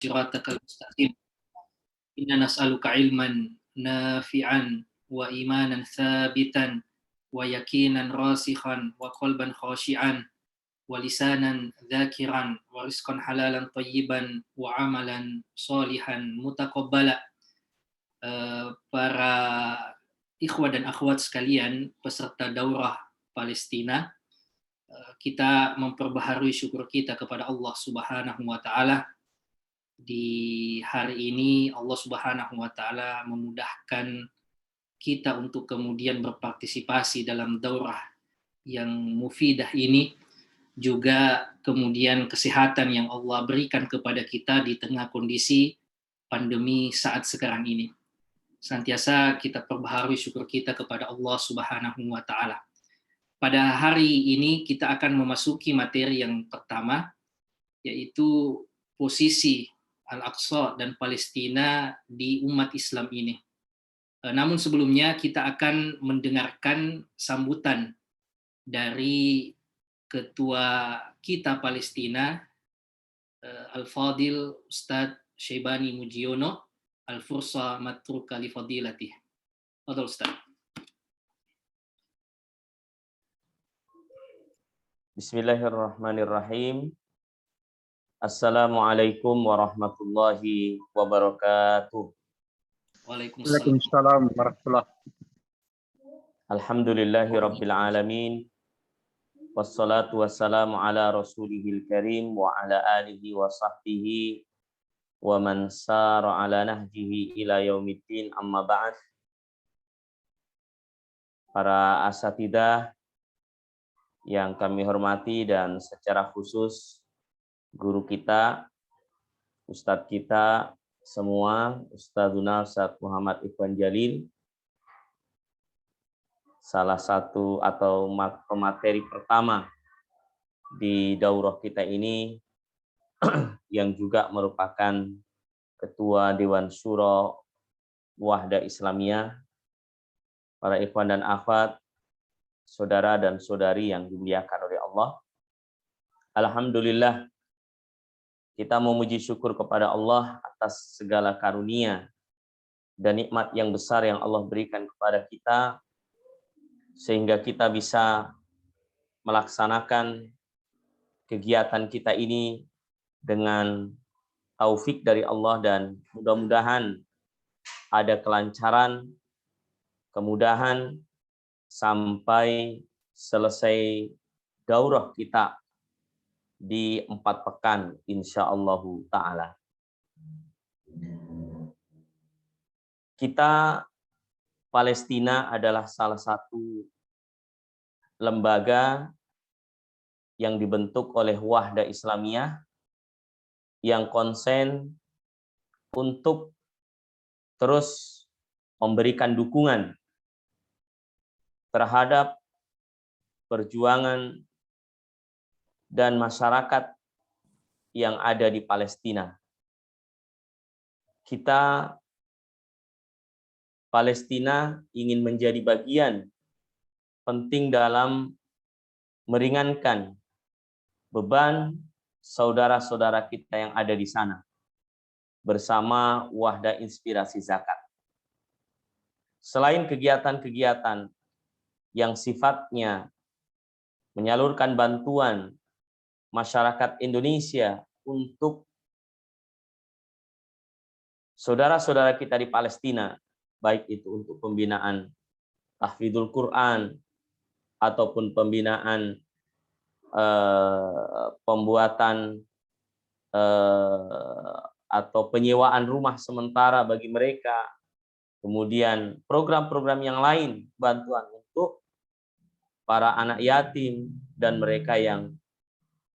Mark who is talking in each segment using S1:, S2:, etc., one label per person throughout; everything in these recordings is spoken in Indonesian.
S1: صراطك المستقيم إنا نسألك علما نافعا وإيمانا ثابتا ويقينا راسخا وقلبا خاشعا ولسانا ذاكرا ورزقا حلالا طيبا وعملا صالحا متقبلا. Para ikhwah dan akhwat sekalian peserta daurah Palestina, kita memperbaharui syukur kita kepada Allah Subhanahu wa taala. Di hari ini Allah Subhanahu wa taala memudahkan kita untuk kemudian berpartisipasi dalam daurah yang mufidah ini, juga kemudian kesehatan yang Allah berikan kepada kita di tengah kondisi pandemi saat sekarang ini. Senantiasa kita perbaharui syukur kita kepada Allah Subhanahu wa taala. Pada hari ini kita akan memasuki materi yang pertama, yaitu posisi Al-Aqsa dan Palestina di umat Islam ini. Namun sebelumnya kita akan mendengarkan sambutan dari Ketua kita Palestina, Al-Fadil Ustadz Syaibani Mujiono. Al-Fursa matruka li fadilatih. Fadhil Ustadz.
S2: Bismillahirrahmanirrahim. Assalamualaikum warahmatullahi wabarakatuh.
S3: Waalaikumsalam warahmatullahi wabarakatuh.
S2: Alhamdulillahi rabbil alamin. Wassalatu wassalamu ala rasulihil karim wa ala alihi wa sahbihi wa man sara ala nahjihi ila yaumiddin, amma ba'd. Para asatidzah yang kami hormati dan secara khusus guru kita, ustadz kita semua, Ustadzuna Ustadz Muhammad Ikhwan Jalil, salah satu atau pemateri pertama di daurah kita ini, yang juga merupakan Ketua Dewan Syuro Wahda Islamiyah, para ikhwan dan akhwat, saudara dan saudari yang dimuliakan oleh Allah. Alhamdulillah, kita memuji syukur kepada Allah atas segala karunia dan nikmat yang besar yang Allah berikan kepada kita, sehingga kita bisa melaksanakan kegiatan kita ini dengan taufik dari Allah, dan mudah-mudahan ada kelancaran, kemudahan sampai selesai daurah kita di 4 pekan insyaallah ta'ala. Kita Palestina adalah salah satu lembaga yang dibentuk oleh Wahda Islamiyah yang konsen untuk terus memberikan dukungan terhadap perjuangan dan masyarakat yang ada di Palestina. Kita Palestina ingin menjadi bagian penting dalam meringankan beban saudara-saudara kita yang ada di sana bersama Wahda Inspirasi Zakat. Selain kegiatan-kegiatan yang sifatnya menyalurkan bantuan masyarakat Indonesia untuk saudara-saudara kita di Palestina, baik itu untuk pembinaan tahfidzul Quran ataupun pembinaan pembuatan atau penyewaan rumah sementara bagi mereka, kemudian program-program yang lain, bantuan untuk para anak yatim dan mereka yang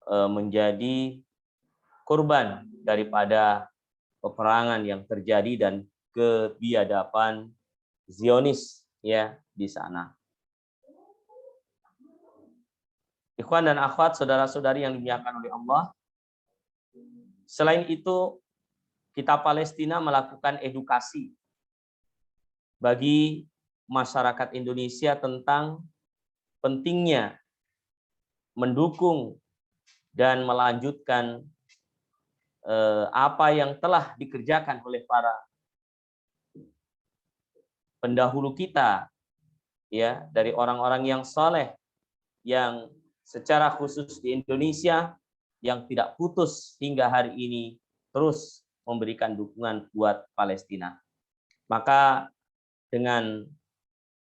S2: menjadi korban daripada peperangan yang terjadi dan kebiadaban Zionis ya di sana. Ikhwan dan akhwat, saudara-saudari yang dimuliakan oleh Allah. Selain itu, kita Palestina melakukan edukasi bagi masyarakat Indonesia tentang pentingnya mendukung dan melanjutkan apa yang telah dikerjakan oleh para pendahulu kita, ya, dari orang-orang yang saleh yang secara khusus di Indonesia yang tidak putus hingga hari ini terus memberikan dukungan buat Palestina. Maka dengan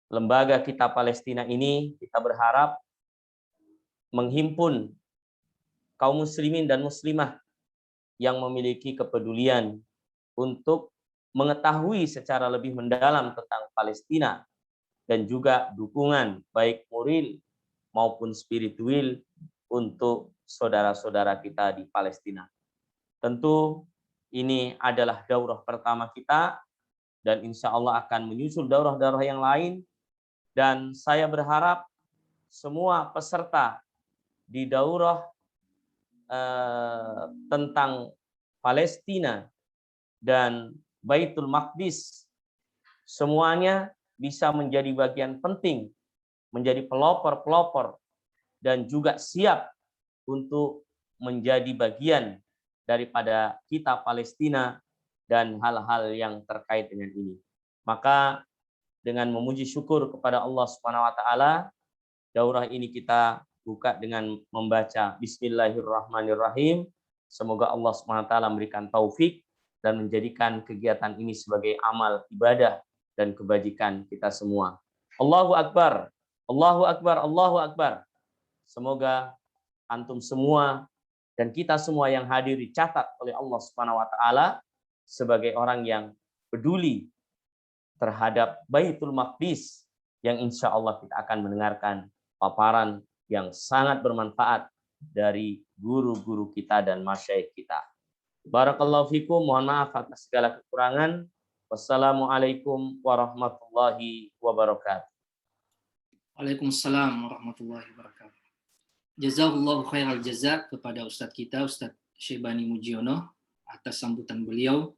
S2: lembaga kita Palestina ini kita berharap menghimpun kaum muslimin dan muslimah yang memiliki kepedulian untuk mengetahui secara lebih mendalam tentang Palestina dan juga dukungan baik moral maupun spiritual untuk saudara-saudara kita di Palestina. Tentu ini adalah daurah pertama kita dan insya Allah akan menyusul daurah-daurah yang lain, dan saya berharap semua peserta di daurah tentang Palestina dan Baitul Maqdis semuanya bisa menjadi bagian penting, menjadi pelopor-pelopor dan juga siap untuk menjadi bagian daripada kita Palestina dan hal-hal yang terkait dengan ini. Maka dengan memuji syukur kepada Allah Subhanahu wa taala, daurah ini kita buka dengan membaca Bismillahirrahmanirrahim. Semoga Allah Subhanahu wa taala memberikan taufik dan menjadikan kegiatan ini sebagai amal ibadah dan kebajikan kita semua. Allahu Akbar, Allahu Akbar, Allahu Akbar. Semoga antum semua dan kita semua yang hadir dicatat oleh Allah Subhanahu wa taala sebagai orang yang peduli terhadap Baitul Maqdis, yang insya Allah kita akan mendengarkan paparan yang sangat bermanfaat dari guru-guru kita dan masyayikh kita. Barakallahu fikum, mohon maaf atas segala kekurangan. Wassalamualaikum warahmatullahi wabarakatuh.
S1: Waalaikumsalam warahmatullahi wabarakatuh. Jazakallahu khairal jazak kepada Ustadz kita, Ustadz Syebani Mujiono, atas sambutan beliau.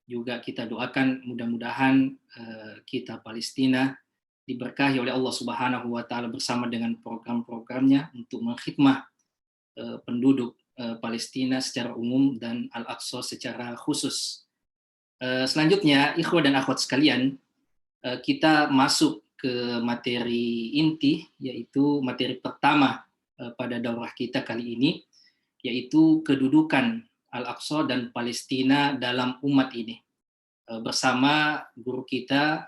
S1: Juga kita doakan mudah-mudahan kita Palestina diberkahi oleh Allah Subhanahu wa taala bersama dengan program-programnya untuk mengkhidmah penduduk Palestina secara umum dan Al-Aqsa secara khusus. Selanjutnya, ikhwah dan akhwat sekalian, kita masuk ke materi inti, yaitu materi pertama pada daurah kita kali ini, yaitu kedudukan Al-Aqsa dan Palestina dalam umat ini. Bersama guru kita,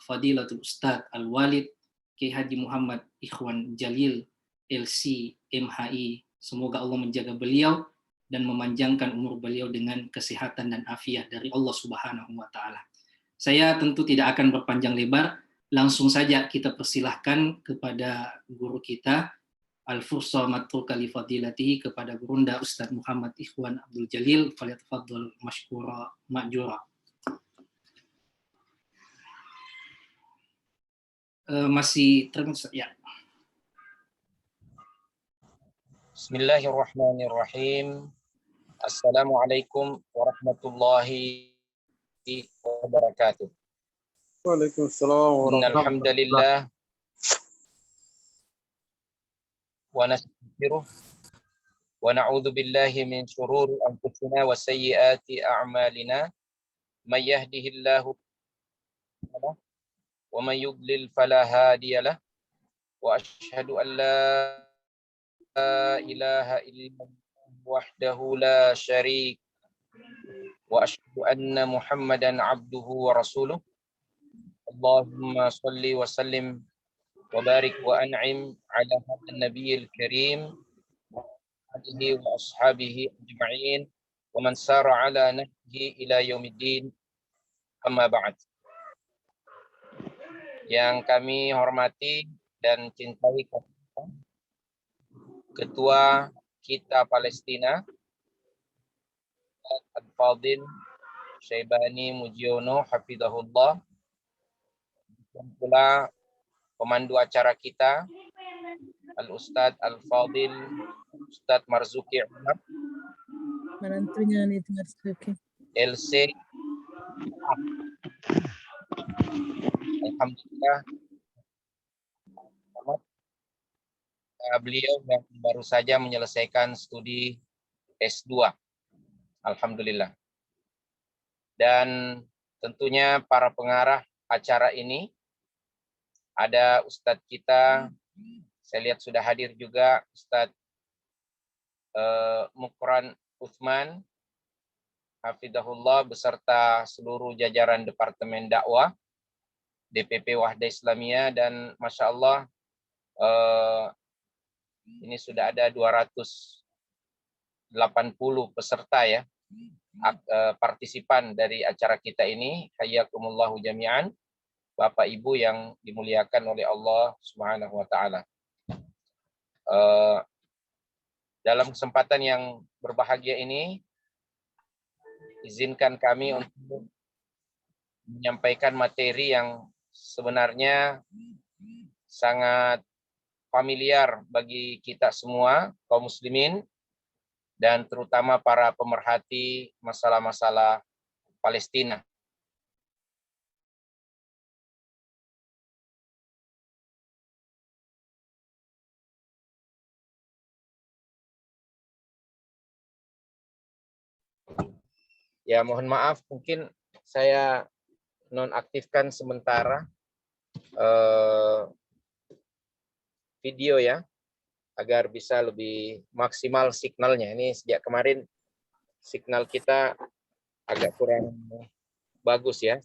S1: Fadilatul Ustadz Al-Walid Kiai Haji Muhammad Ikhwan Jalil LC MHI. Semoga Allah menjaga beliau dan memanjangkan umur beliau dengan kesehatan dan afiat dari Allah Subhanahu wa taala. Saya tentu tidak akan berpanjang lebar, langsung saja kita persilahkan kepada guru kita Al-Fursa Matruka li Fadilatihi, kepada Gurunda Ustadz Muhammad Ikhwan Abdul Jalil. Falyatafaddal mashkura ma'jura. Masih terus ya.
S4: Bismillahirrahmanirrahim. Assalamualaikum warahmatullahi wabarakatuh.
S3: Waalaikumsalam
S4: Innal hamdalillah wa nastaghfiruh wa na'udzu billahi min shururi anfusina wa sayyiati a'malina. May yahdihillahu wa may yudlil fala hadiyalah. Wa asyhadu an la ilaha illallah wahdahu la syarik wa asyhadu anna Muhammadan abduhu wa rasuluh. Allahumma salli wa sallim wa barik wa an'im ala hadzal nabiyil karim wa alihi wa ashabihi ajma'in wa man sara ala nahjihi ila yaumiddin. Amma ba'd. Yang kami hormati dan cintai Ketua kita Palestina Al-Fadil Syebani Mujiono hafizahullah, dan pula pemandu acara kita Al-Ustadz Al-Fadil Ustadz Marzuki Umar LC. Alhamdulillah, beliau yang baru saja menyelesaikan studi S2. Alhamdulillah. Dan tentunya para pengarah acara ini, ada Ustadz kita, saya lihat sudah hadir juga Ustadz Mukran Uthman, Hafidahullah, beserta seluruh jajaran Departemen Dakwah, DPP Wahda Islamiyah, dan Masya Allah, ini sudah ada 280 peserta ya, partisipan dari acara kita ini. Hayyakumullahu jami'an, Bapak Ibu yang dimuliakan oleh Allah Subhanahu wa taala. Dalam kesempatan yang berbahagia ini, izinkan kami untuk menyampaikan materi yang sebenarnya sangat familiar bagi kita semua, kaum muslimin, dan terutama para pemerhati masalah-masalah Palestina. Ya, mohon maaf, mungkin saya nonaktifkan sementara video ya, agar bisa lebih maksimal signalnya. Ini sejak kemarin signal kita agak kurang bagus ya.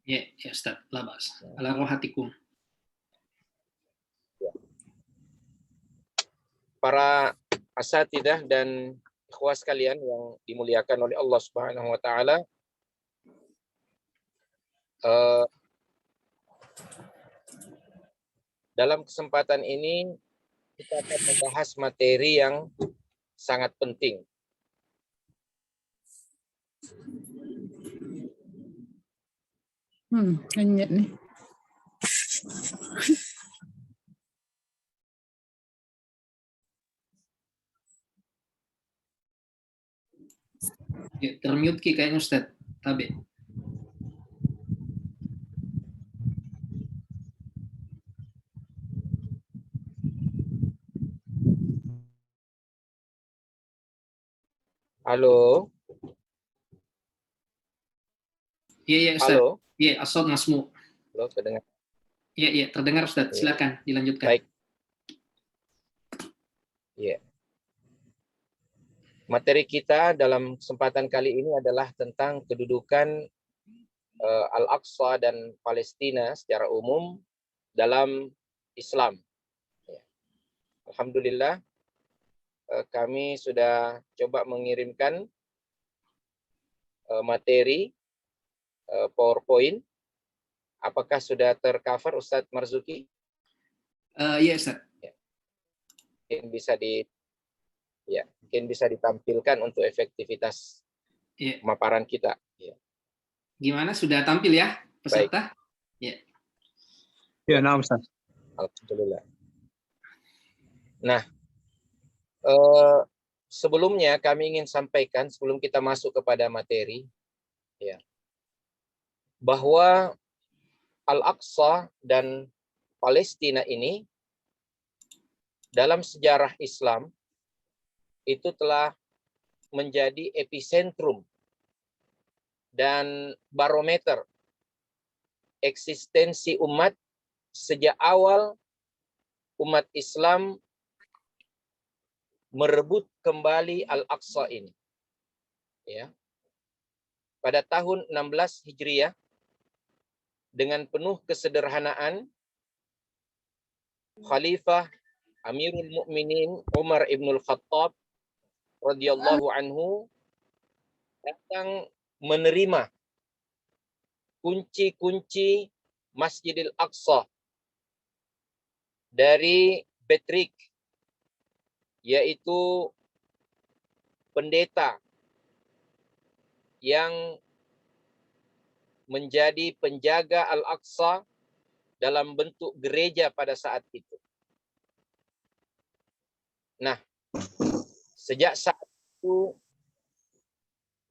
S1: Ya, ya Ustaz, labas. Ala rohatikum.
S4: Para asatidah dan ikhwah sekalian yang dimuliakan oleh Allah Subhanahu wa taala, dalam kesempatan ini kita akan membahas materi yang sangat penting.
S5: Kayaknya nih.
S1: Ya, termute ki kayaknya Ustaz. Tabe.
S4: Halo.
S1: Iya, iya Ustaz.
S4: Halo.
S1: Iya, asal masmu.
S4: Halo, terdengar.
S1: Iya, iya, terdengar Ustaz. Silakan dilanjutkan.
S4: Baik. Iya. Materi kita dalam kesempatan kali ini adalah tentang kedudukan Al-Aqsa dan Palestina secara umum dalam Islam. Ya. Alhamdulillah, kami sudah coba mengirimkan materi PowerPoint. Apakah sudah tercover, Ustadz Marzuki?
S1: Iya Ustaz.
S4: Ya. Mungkin bisa ditampilkan untuk efektivitas pemaparan kita. Ya.
S1: Gimana, sudah tampil ya peserta?
S3: Ya, nah Ustaz.
S4: Alhamdulillah. Nah, sebelumnya kami ingin sampaikan sebelum kita masuk kepada materi, ya, bahwa Al-Aqsa dan Palestina ini dalam sejarah Islam itu telah menjadi epicentrum dan barometer eksistensi umat sejak awal umat Islam merebut kembali Al-Aqsa ini. Ya. Pada tahun 16 Hijriah, dengan penuh kesederhanaan, Khalifah Amirul Mukminin Umar Ibnul Khattab radhiyallahu anhu datang menerima kunci-kunci Masjidil Aqsa dari Betrik, yaitu pendeta yang menjadi penjaga Al-Aqsa dalam bentuk gereja pada saat itu. Nah, sejak saat itu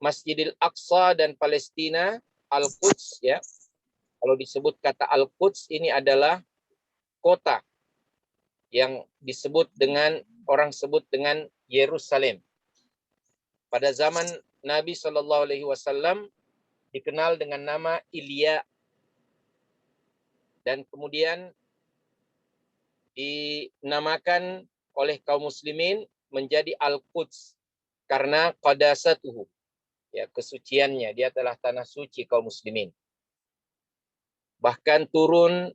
S4: Masjidil Aqsa dan Palestina, Al-Quds ya. Kalau disebut kata Al-Quds, ini adalah kota yang disebut dengan, orang sebut dengan Yerusalem. Pada zaman Nabi Shallallahu Alaihi Wasallam dikenal dengan nama Ilya, dan kemudian dinamakan oleh kaum muslimin menjadi Al-Quds karena qadasatuhu, ya, kesuciannya. Dia adalah tanah suci kaum muslimin. Bahkan turun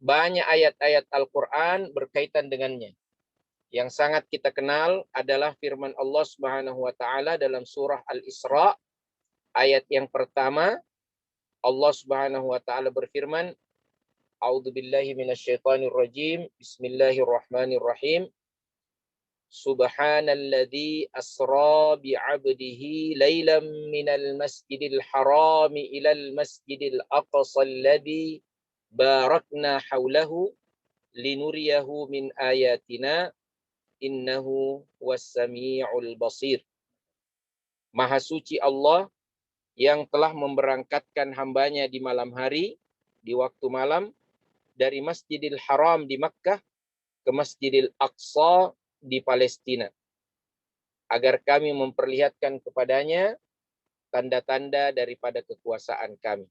S4: banyak ayat-ayat Al-Quran berkaitan dengannya. Yang sangat kita kenal adalah firman Allah Subhanahu wa taala dalam surah Al-Isra ayat yang pertama. Allah Subhanahu wa taala berfirman, A'udzubillahi minasyaitonirrajim. Bismillahirrahmanirrahim. Subhanalladzi asra bi'abdihi lailam minal masjidil harami ilal masjidil aqsa alladzi barakna haulahu linuriyahu min ayatina innahu was-sami'ul basir. Maha suci Allah yang telah memberangkatkan hambanya di malam hari, di waktu malam, dari Masjidil Haram di Makkah ke Masjidil Aqsa di Palestina, agar kami memperlihatkan kepadanya tanda-tanda daripada kekuasaan kami.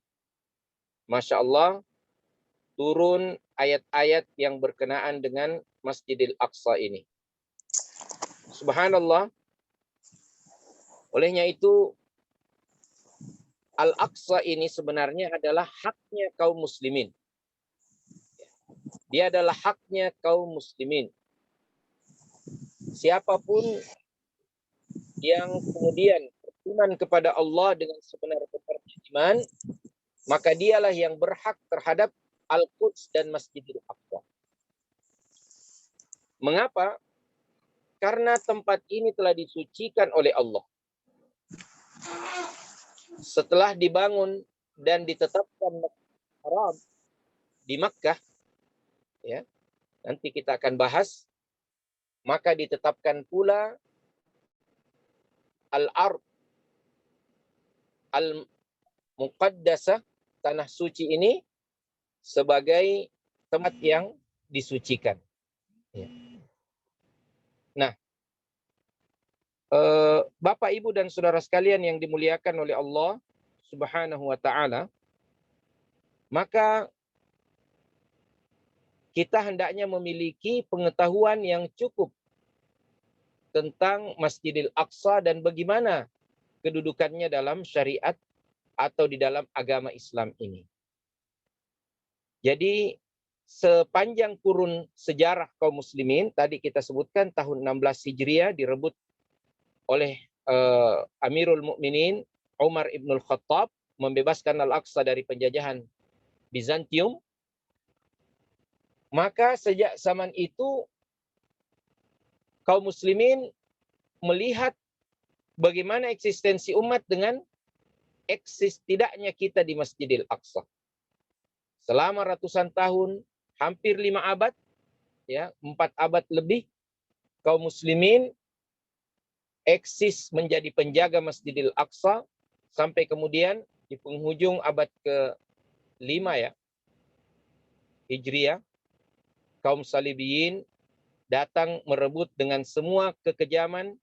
S4: Masya Allah, turun ayat-ayat yang berkenaan dengan Masjidil Aqsa ini. Subhanallah, olehnya itu Al-Aqsa ini sebenarnya adalah haknya kaum muslimin. Dia adalah haknya kaum muslimin. Siapapun yang kemudian beriman kepada Allah dengan sebenar-benar iman, maka dialah yang berhak terhadap Al-Quds dan Masjidil Aqsa. Mengapa? Karena tempat ini telah disucikan oleh Allah. Setelah dibangun dan ditetapkan haram di Makkah, ya, nanti kita akan bahas, maka ditetapkan pula al-ard al-muqaddasah, tanah suci ini, sebagai tempat yang disucikan. Ya. Nah, Bapak, Ibu, dan saudara sekalian yang dimuliakan oleh Allah Subhanahu wa taala, maka kita hendaknya memiliki pengetahuan yang cukup tentang Masjidil Aqsa dan bagaimana kedudukannya dalam syariat atau di dalam agama Islam ini. Jadi sepanjang kurun sejarah kaum muslimin, tadi kita sebutkan tahun 16 Hijriah direbut oleh Amirul Mukminin Umar Ibnul Khattab, membebaskan Al-Aqsa dari penjajahan Bizantium. Maka sejak zaman itu kaum muslimin melihat bagaimana eksistensi umat dengan tidaknya kita di Masjidil Aqsa. Selama ratusan tahun, hampir 5 abad, ya, 4 abad lebih, kaum muslimin eksis menjadi penjaga Masjidil Aqsa sampai kemudian di penghujung abad ke-5, ya, Hijriah, kaum Salibiyin datang merebut dengan semua kekejaman,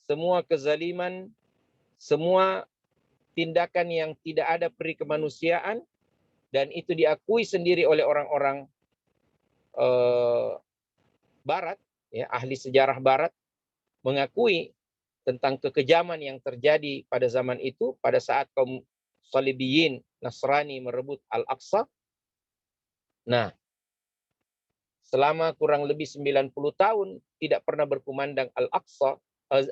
S4: semua kezaliman, semua tindakan yang tidak ada peri kemanusiaan, dan itu diakui sendiri oleh orang-orang Barat, ya, ahli sejarah Barat mengakui tentang kekejaman yang terjadi pada zaman itu, pada saat kaum Salibiyin Nasrani merebut Al-Aqsa. Nah, selama kurang lebih 90 tahun tidak pernah berkumandang Al-Aqsa,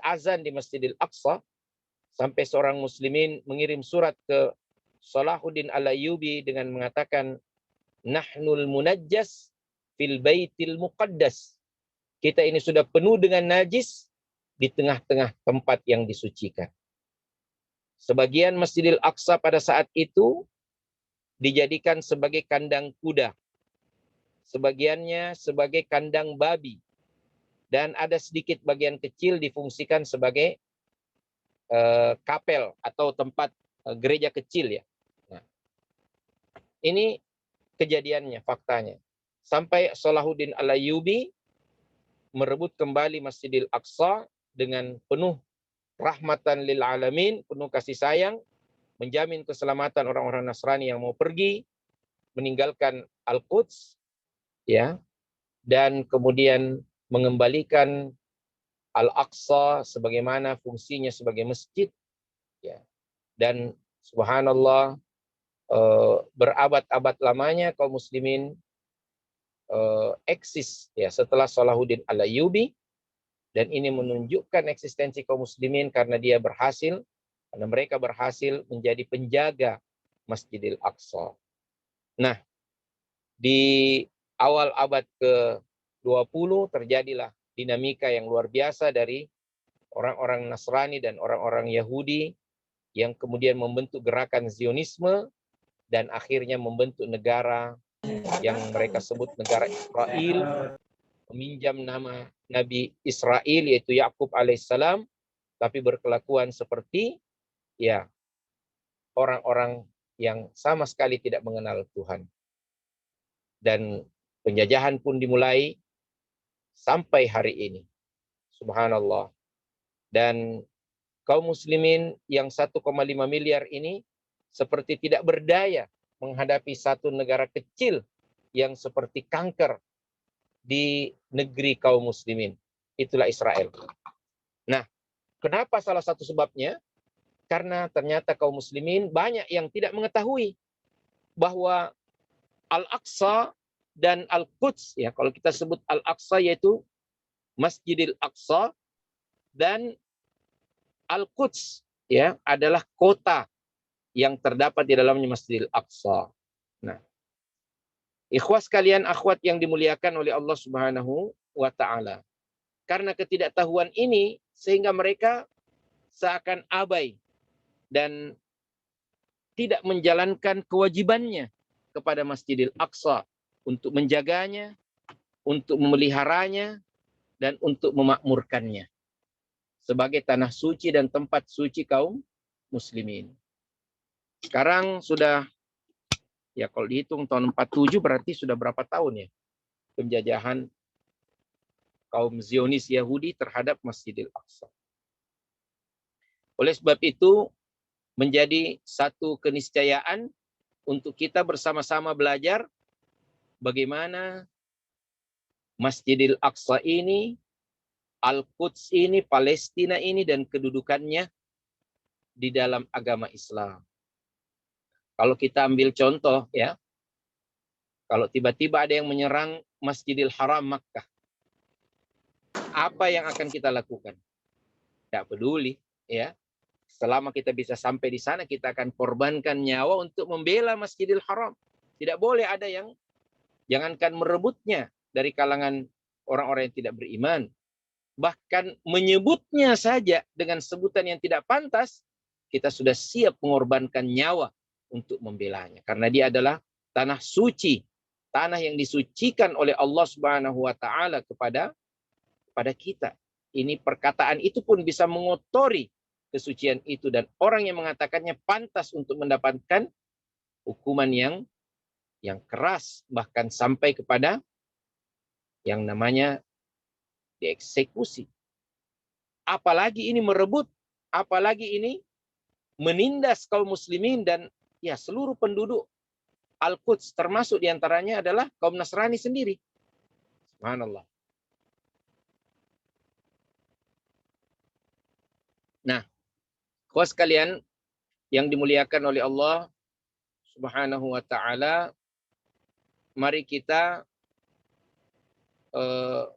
S4: azan di Masjidil Aqsa, sampai seorang muslimin mengirim surat ke Salahuddin Al-Ayyubi dengan mengatakan, Nahnul munajjas fil baitil muqaddas. Kita ini sudah penuh dengan najis di tengah-tengah tempat yang disucikan. Sebagian Masjidil Aqsa pada saat itu dijadikan sebagai kandang kuda, sebagiannya sebagai kandang babi, dan ada sedikit bagian kecil difungsikan sebagai kapel atau tempat gereja kecil, ya. Nah, ini kejadiannya, faktanya. Sampai Salahuddin Al-Ayyubi merebut kembali Masjidil Aqsa dengan penuh rahmatan lil alamin, penuh kasih sayang, menjamin keselamatan orang-orang Nasrani yang mau pergi meninggalkan Al-Quds, ya, dan kemudian mengembalikan Al-Aqsa sebagaimana fungsinya sebagai masjid, ya. Dan subhanallah, berabad-abad lamanya kaum muslimin eksis, ya, setelah Salahuddin Al-Ayyubi, dan ini menunjukkan eksistensi kaum muslimin karena mereka berhasil menjadi penjaga Masjidil Aqsa. Nah, di awal abad ke-20 terjadilah dinamika yang luar biasa dari orang-orang Nasrani dan orang-orang Yahudi yang kemudian membentuk gerakan Zionisme dan akhirnya membentuk negara yang mereka sebut negara Israel, meminjam nama Nabi Israel yaitu Yakub alaihissalam, tapi berkelakuan seperti, ya, orang-orang yang sama sekali tidak mengenal Tuhan. Dan penjajahan pun dimulai sampai hari ini. Subhanallah. Dan kaum muslimin yang 1,5 miliar ini seperti tidak berdaya menghadapi satu negara kecil yang seperti kanker di negeri kaum muslimin. Itulah Israel. Nah, kenapa salah satu sebabnya? Karena ternyata kaum muslimin banyak yang tidak mengetahui bahwa Al-Aqsa dan Al-Quds, ya, kalau kita sebut Al-Aqsa yaitu Masjidil Aqsa, dan Al-Quds, ya, adalah kota yang terdapat di dalamnya Masjidil Aqsa. Nah, ikhwas sekalian, akhwat yang dimuliakan oleh Allah Subhanahu wa taala. Karena ketidaktahuan ini sehingga mereka seakan abai dan tidak menjalankan kewajibannya kepada Masjidil Aqsa untuk menjaganya, untuk memeliharanya, dan untuk memakmurkannya sebagai tanah suci dan tempat suci kaum muslimin. Sekarang sudah, ya, kalau dihitung tahun 47 berarti sudah berapa tahun ya penjajahan kaum Zionis Yahudi terhadap Masjidil Aqsa. Oleh sebab itu menjadi satu keniscayaan untuk kita bersama-sama belajar bagaimana Masjidil Aqsa ini, Al-Quds ini, Palestina ini, dan kedudukannya di dalam agama Islam. Kalau kita ambil contoh, ya, kalau tiba-tiba ada yang menyerang Masjidil Haram Makkah, apa yang akan kita lakukan? Tidak peduli, ya. Selama kita bisa sampai di sana, kita akan korbankan nyawa untuk membela Masjidil Haram. Tidak boleh ada yang jangankan merebutnya dari kalangan orang-orang yang tidak beriman. Bahkan menyebutnya saja dengan sebutan yang tidak pantas, kita sudah siap mengorbankan nyawa untuk membelanya. Karena dia adalah tanah suci, tanah yang disucikan oleh Allah Subhanahu wa taala kepada kita. Ini perkataan itu pun bisa mengotori kesucian itu, dan orang yang mengatakannya pantas untuk mendapatkan hukuman yang keras, bahkan sampai kepada yang namanya dieksekusi. Apalagi ini merebut, apalagi ini menindas kaum muslimin dan, ya, seluruh penduduk Al-Quds, termasuk diantaranya adalah kaum Nasrani sendiri. Subhanallah. Nah, kawan sekalian yang dimuliakan oleh Allah Subhanahu wa taala, mari kita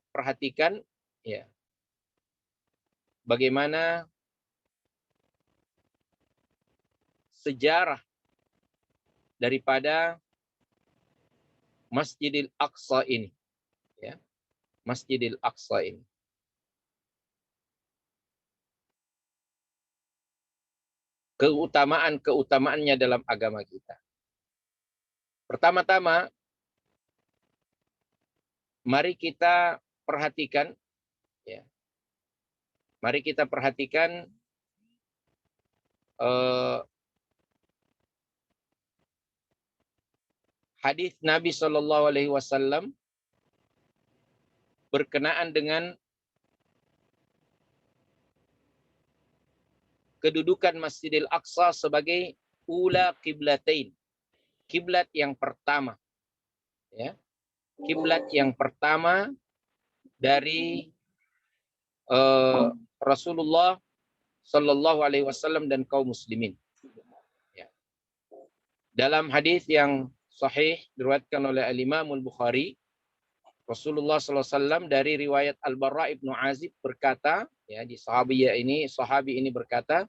S4: perhatikan, ya, bagaimana sejarah daripada Masjidil Aqsa ini, ya, Masjidil Aqsa ini. Keutamaan-keutamaannya dalam agama kita. Pertama-tama, mari kita perhatikan, ya, mari kita perhatikan hadis Nabi Shallallahu Alaihi Wasallam berkenaan dengan kedudukan Masjidil Aqsa sebagai ula qiblatain, kiblat yang pertama, ya, kiblat yang pertama dari Rasulullah Sallallahu Alaihi Wasallam dan kaum muslimin. Ya. Dalam hadis yang sahih diriwayatkan oleh Al-Imam Al-Bukhari, Rasulullah Sallallahu Alaihi Wasallam dari riwayat Al-Barra ibnu Azib berkata, ya, di sahabi ini berkata,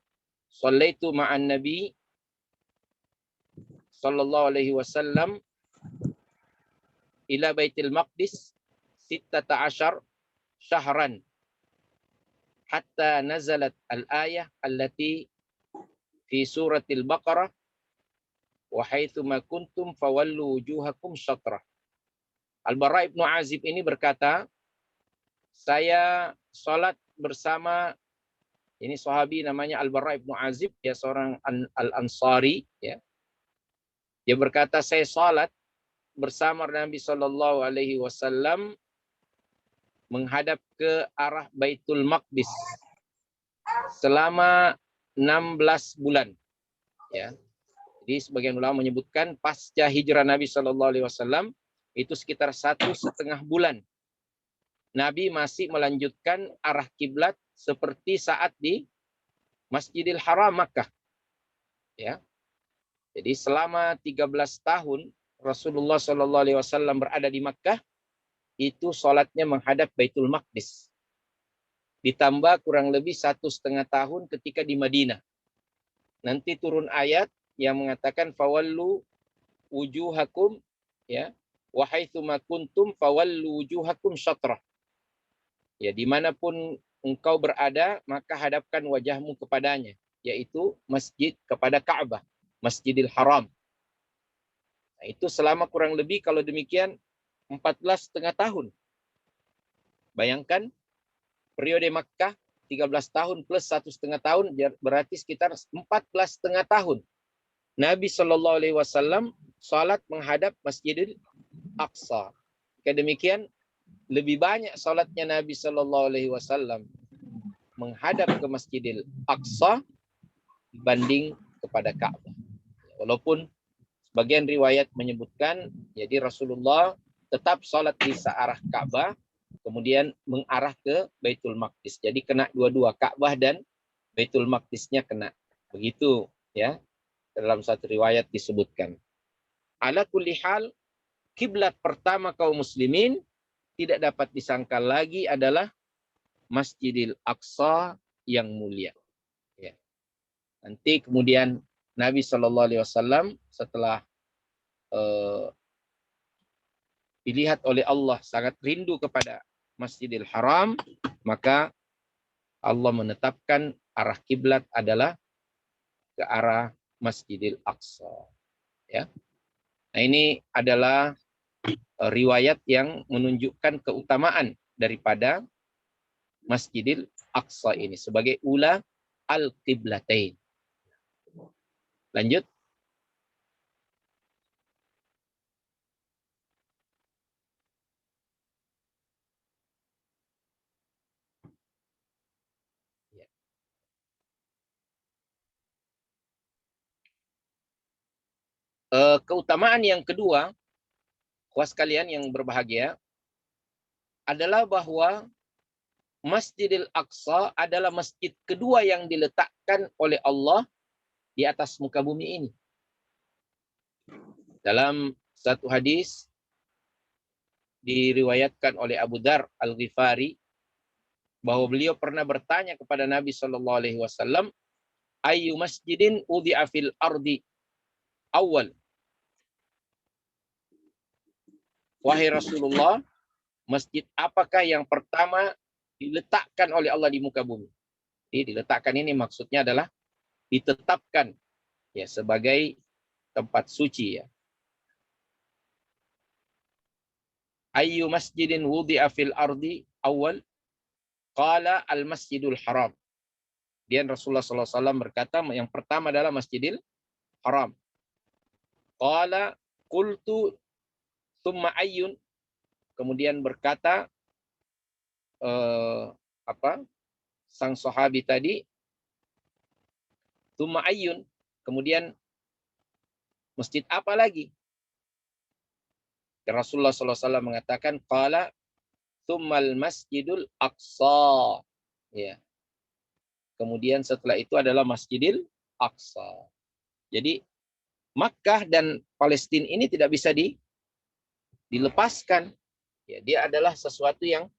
S4: "Shallaitu ma'an Nabi Sallallahu Alaihi Wasallam ila Baitul Maqdis 16 syahran hatta nazalat al-ayah allati fi suratil Baqarah wa haitsu ma kuntum fawallu wujuhakum syatrah." Al-Bara ibnu Azib ini berkata, saya salat bersama, ini sahabi namanya Al-Bara ibnu Azib, dia seorang Al-Ansari, ya. Dia berkata, saya salat bersama Nabi Sallallahu Alaihi Wasallam menghadap ke arah Baitul Maqdis selama 16 bulan, ya. Jadi sebagian ulama menyebutkan pasca hijrah Nabi Sallallahu Alaihi Wasallam itu sekitar 1,5 bulan Nabi masih melanjutkan arah kiblat seperti saat di Masjidil Haram Makkah, ya. Jadi selama 13 tahun Rasulullah Sallallahu Alaihi Wasallam berada di Makkah, itu sholatnya menghadap Baitul Maqdis. Ditambah kurang lebih 1,5 tahun ketika di Madinah. Nanti turun ayat yang mengatakan fawallu wujuhakum, ya, wa haitsu ma kuntum fawallu wujuhakum syatrah. Ya, dimanapun engkau berada, maka hadapkan wajahmu kepadanya, yaitu masjid kepada Ka'bah, Masjidil Haram. Nah, itu selama kurang lebih kalau demikian 14,5 tahun. Bayangkan periode Makkah 13 tahun plus 1,5 tahun berarti sekitar 14,5 tahun. Nabi Shallallahu Alaihi Wasallam salat menghadap Masjidil Aqsa. Demikian lebih banyak salatnya Nabi Shallallahu Alaihi Wasallam menghadap ke Masjidil Aqsa dibanding kepada Ka'bah. Walaupun sebagian riwayat menyebutkan, jadi Rasulullah tetap salat di searah Ka'bah, kemudian mengarah ke Baitul Maqdis. Jadi kena dua-dua, Ka'bah dan Baitul Maqdisnya kena. Begitu, ya. Dalam satu riwayat disebutkan. Ala kulli hal, kiblat pertama kaum muslimin tidak dapat disangkal lagi adalah Masjidil Aqsa yang mulia. Ya. Nanti kemudian Nabi Shallallahu Alaihi Wasallam setelah dilihat oleh Allah sangat rindu kepada Masjidil Haram, maka Allah menetapkan arah kiblat adalah ke arah Masjidil Aqsa. Ya. Nah, ini adalah riwayat yang menunjukkan keutamaan daripada Masjidil Aqsa ini sebagai ula al-qiblatain. Lanjut. Keutamaan yang kedua, kawan sekalian yang berbahagia, adalah bahwa Masjidil Aqsa adalah masjid kedua yang diletakkan oleh Allah di atas muka bumi ini. Dalam satu hadis diriwayatkan oleh Abu Dzar Al-Ghifari bahwa beliau pernah bertanya kepada Nabi Shallallahu Alaihi Wasallam, "Ayyu masjidin udhi'a fil ardi awal?" Wahai Rasulullah, masjid apakah yang pertama diletakkan oleh Allah di muka bumi? Jadi diletakkan ini maksudnya adalah ditetapkan, ya, sebagai tempat suci, ya. Ayyu masjidin wudi'a fil ardi awal? Qala al-masjidul haram. Dan Rasulullah SAW berkata yang pertama adalah Masjidil Haram. Qala qultu thumma ayyun. Kemudian berkata sang sahabi tadi, Tsumma ayyun, kemudian masjid apa lagi? Dan Rasulullah SAW mengatakan, qala tsummal masjidul aqsa. Ya. Kemudian setelah itu adalah Masjidil Aqsa. Jadi Makkah dan Palestina ini tidak bisa dilepaskan. Ya, dia adalah sesuatu yang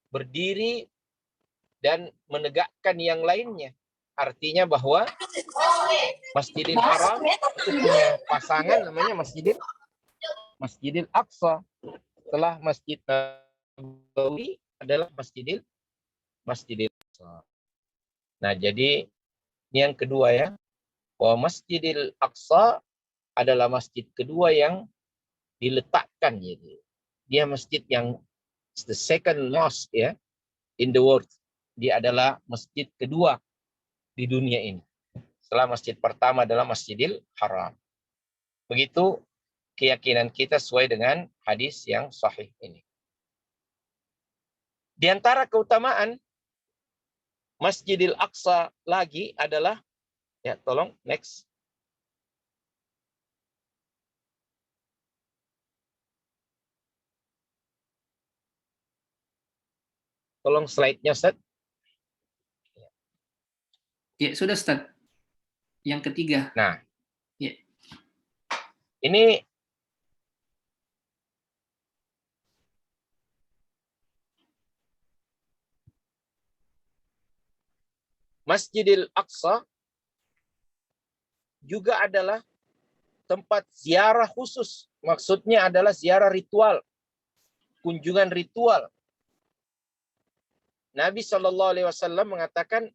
S4: berdiri dan menegakkan yang lainnya. Artinya bahwa Masjidil Haram itu punya pasangan namanya Masjidil Aqsa. Setelah Masjid Nabawi adalah Masjidil Aqsa. Nah, jadi ini yang kedua ya, bahwa Masjidil Aqsa adalah masjid kedua yang diletakkan. Jadi dia masjid yang the second mosque ya in the world. Dia adalah masjid kedua di dunia ini. Setelah masjid pertama adalah Masjidil Haram. Begitu keyakinan kita sesuai dengan hadis yang sahih ini. Di antara keutamaan Masjidil Aqsa lagi adalah, ya tolong next. Tolong slide-nya, Ustaz.
S1: Ya, sudah Ustaz. Yang ketiga.
S4: Nah,
S1: ya.
S4: Ini Masjidil Aqsa juga adalah tempat ziarah khusus. Maksudnya adalah ziarah ritual, kunjungan ritual. Nabi SAW mengatakan,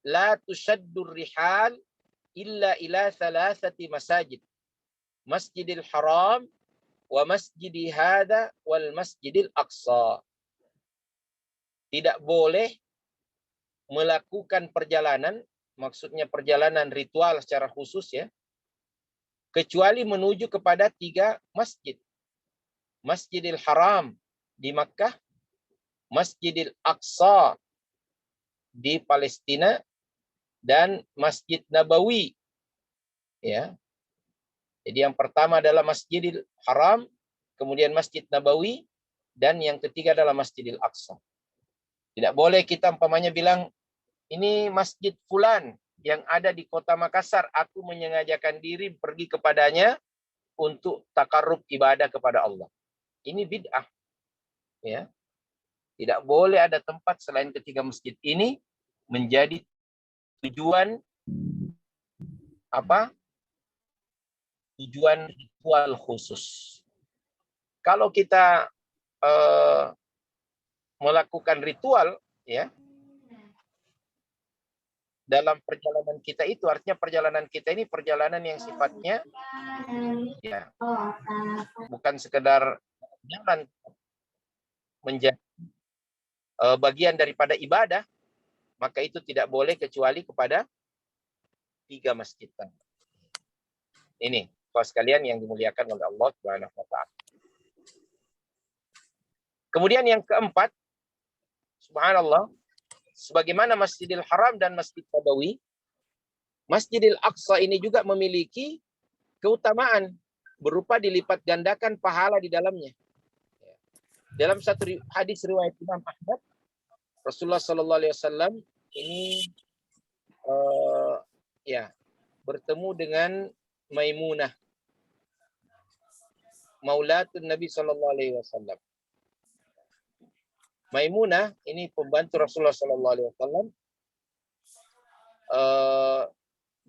S4: la tushaddur rihal illa ila thalathati masajid. Masjidil Haram, wa masjidi hadha, wal masjidil Aqsa. Tidak boleh melakukan perjalanan, maksudnya perjalanan ritual secara khusus ya, kecuali menuju kepada 3 masjid. Masjidil Haram di Makkah, Masjidil Aqsa di Palestina, dan Masjid Nabawi. Ya. Jadi yang pertama adalah Masjidil Haram, kemudian Masjid Nabawi, dan yang ketiga adalah Masjidil Aqsa. Tidak boleh kita umpamanya bilang, ini masjid fulan yang ada di kota Makassar, aku menyengajakan diri pergi kepadanya untuk takarrub ibadah kepada Allah. Ini bid'ah. Ya. Tidak boleh ada tempat selain ketiga masjid ini menjadi tujuan apa? Tujuan ritual khusus. Kalau kita melakukan ritual ya, dalam perjalanan kita itu, artinya perjalanan kita ini perjalanan yang sifatnya ya, bukan sekedar jalan, menjadi bagian daripada ibadah, maka itu tidak boleh kecuali kepada 3 masjid. Ini kawan sekalian yang dimuliakan oleh Allah Subhanahu wa taala. Kemudian yang keempat, subhanallah, sebagaimana Masjidil Haram dan Masjid Nabawi, Masjidil Aqsa ini juga memiliki keutamaan berupa dilipat gandakan pahala di dalamnya. Dalam satu hadis riwayat Imam Ahmad, Rasulullah SAW ini bertemu dengan Maimunah, maulatun Nabi SAW. Maimunah ini pembantu Rasulullah SAW.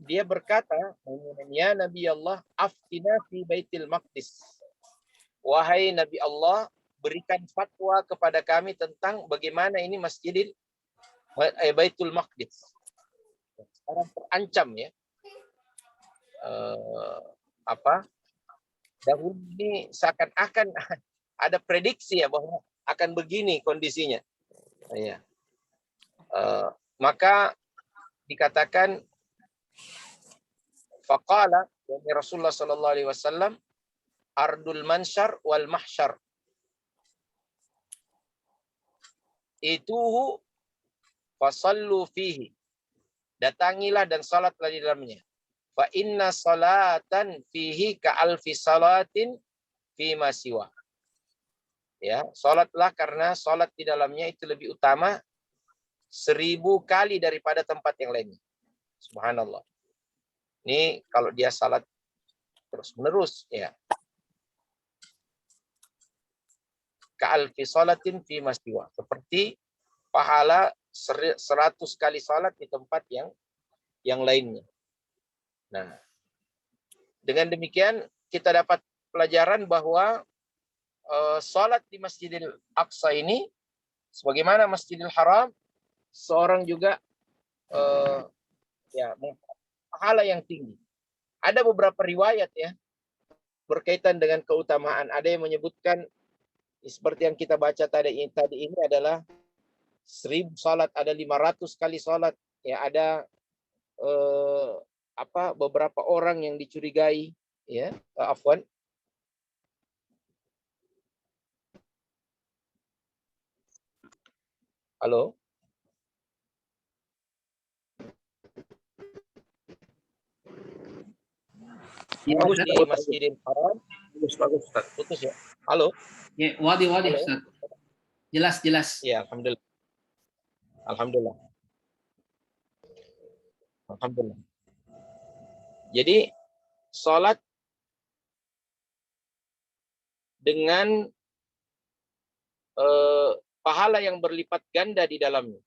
S4: Dia berkata, ya Nabi Allah, aftina fi Baitil Maqdis. Wahai Nabi Allah, berikan fatwa kepada kami tentang bagaimana ini Baitul Maqdis. Sekarang terancam ya. Dahulu ini seakan-akan ada prediksi ya bahwa akan begini kondisinya. Ya. Maka dikatakan faqala dari Rasulullah sallallahu alaihi wasallam, ardul mansyar wal mahsyar. Ituhu fasallu fihi. datangilah dan salatlah di dalamnya. Fa inna salatan fihi ka alfi salatin fi ma siwa. Ya, salatlah karena salat di dalamnya itu lebih utama 1000 kali daripada tempat yang lainnya. Subhanallah. Ini kalau dia salat terus menerus, ya. Ka alfi salatin fi ma siwa. Seperti pahala 100 kali salat di tempat yang lainnya. Nah, dengan demikian kita dapat pelajaran bahwa salat di Masjidil Aqsa ini, sebagaimana Masjidil Haram, seorang juga pahala yang tinggi. Ada beberapa riwayat ya berkaitan dengan keutamaan. Ada yang menyebutkan seperti yang kita baca tadi ini adalah 1000 salat, ada 500 kali salat, ya ada beberapa orang yang dicurigai, ya, afwan. Halo. Di Masjidil Haram. Bagus, Ustaz. Putus ya. Halo.
S1: Ya, wadi Ustaz. Jelas.
S4: Ya, alhamdulillah. Jadi salat dengan pahala yang berlipat ganda di dalamnya.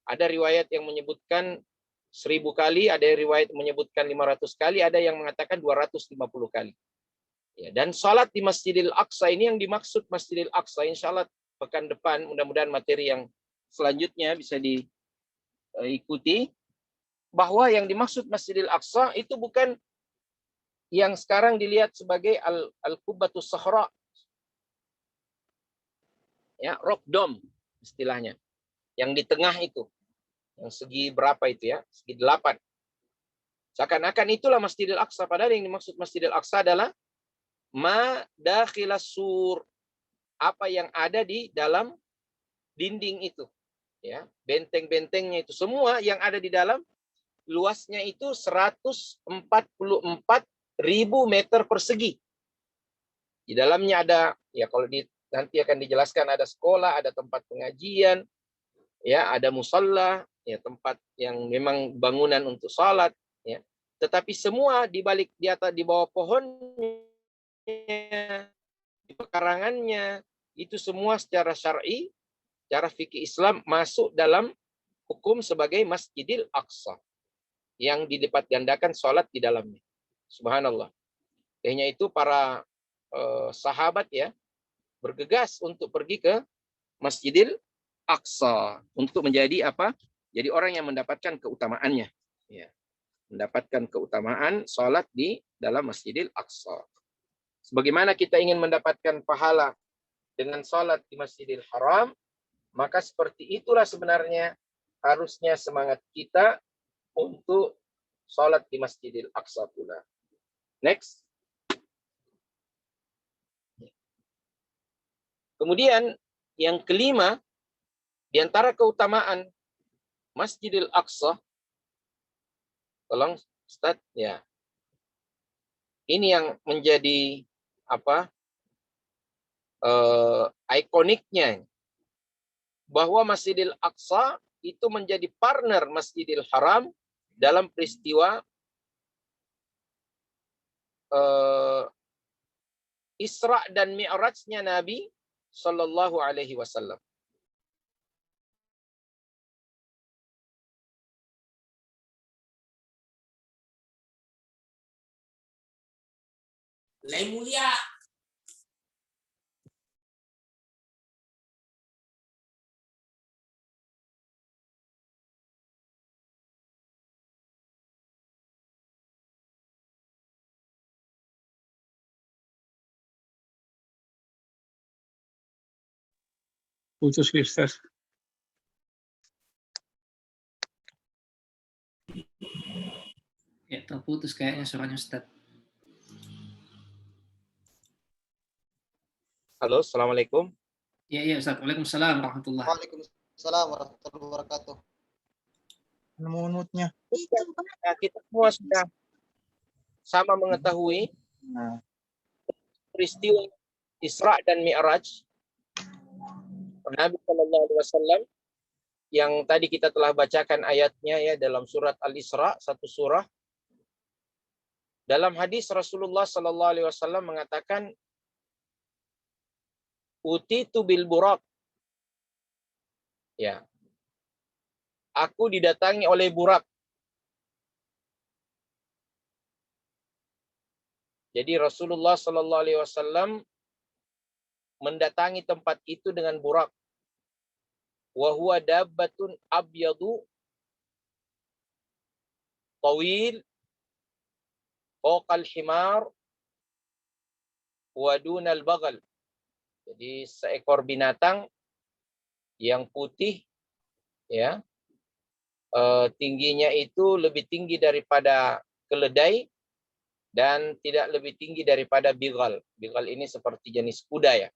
S4: Ada riwayat yang menyebutkan 1000 kali, ada riwayat menyebutkan 500 kali, ada yang mengatakan 250 kali. Ya, dan salat di Masjidil Aqsa ini yang dimaksud Masjidil Aqsa, insya Allah pekan depan mudah-mudahan materi yang selanjutnya bisa diikuti, bahwa yang dimaksud Masjidil Aqsa itu bukan yang sekarang dilihat sebagai Al-Qubbatus Sahra, ya, rock dome istilahnya, yang di tengah itu, yang segi berapa itu ya, segi 8. Seakan-akan itulah Masjidil Aqsa, padahal yang dimaksud Masjidil Aqsa adalah ma dakhilas sur, apa yang ada di dalam dinding itu, ya, benteng-bentengnya itu, semua yang ada di dalam, luasnya itu 144.000 meter persegi. Di dalamnya ada, ya kalau nanti akan dijelaskan, ada sekolah, ada tempat pengajian, ya, ada musalla, ya, tempat yang memang bangunan untuk salat, ya. Tetapi semua di atas, di bawah pohonnya, di pekarangannya, itu semua secara syar'i, secara fikih Islam masuk dalam hukum sebagai Masjidil Aqsa yang dilipat gandakan salat di dalamnya. Subhanallah. Akhirnya itu para sahabat ya bergegas untuk pergi ke Masjidil Aqsa untuk menjadi apa? Jadi orang yang mendapatkan keutamaannya, ya. Mendapatkan keutamaan salat di dalam Masjidil Aqsa. Sebagaimana kita ingin mendapatkan pahala dengan salat di Masjidil Haram, maka seperti itulah sebenarnya harusnya semangat kita untuk salat di Masjidil Aqsa pula. Next. Kemudian yang kelima, di antara keutamaan Masjidil Aqsa, tolong Ustaz, ya. Ini yang menjadi apa? Ikoniknya, bahwa Masjidil Aqsa itu menjadi partner Masjidil Haram dalam peristiwa Isra dan Mi'rajnya Nabi Sallallahu Alaihi Wasallam.
S5: Lain mulia.
S3: Putus Ustaz.
S1: Ya, terputus kayaknya suaranya Ustaz.
S4: Halo, Assalamualaikum.
S1: Ya, Ustaz. Waalaikumsalam warahmatullahi wabarakatuh.
S6: Waalaikumsalam warahmatullahi wabarakatuh.
S3: Menutnya.
S4: Nah, kita semua sudah sama mengetahui peristiwa Isra dan Mi'raj Nabi Shallallahu Alaihi Wasallam yang tadi kita telah bacakan ayatnya ya dalam surat Al-Isra, satu surah. Dalam hadis Rasulullah Shallallahu Alaihi Wasallam mengatakan, utitu bil buraq. Ya, aku didatangi oleh burak. Jadi Rasulullah Shallallahu Alaihi Wasallam mendatangi tempat itu dengan burak. Wa huwa dabbatun abyadu tawil fawqal himar wa dunal bagal. Jadi seekor binatang yang putih, ya, tingginya itu lebih tinggi daripada keledai dan tidak lebih tinggi daripada bigal. Bigal ini seperti jenis kuda ya.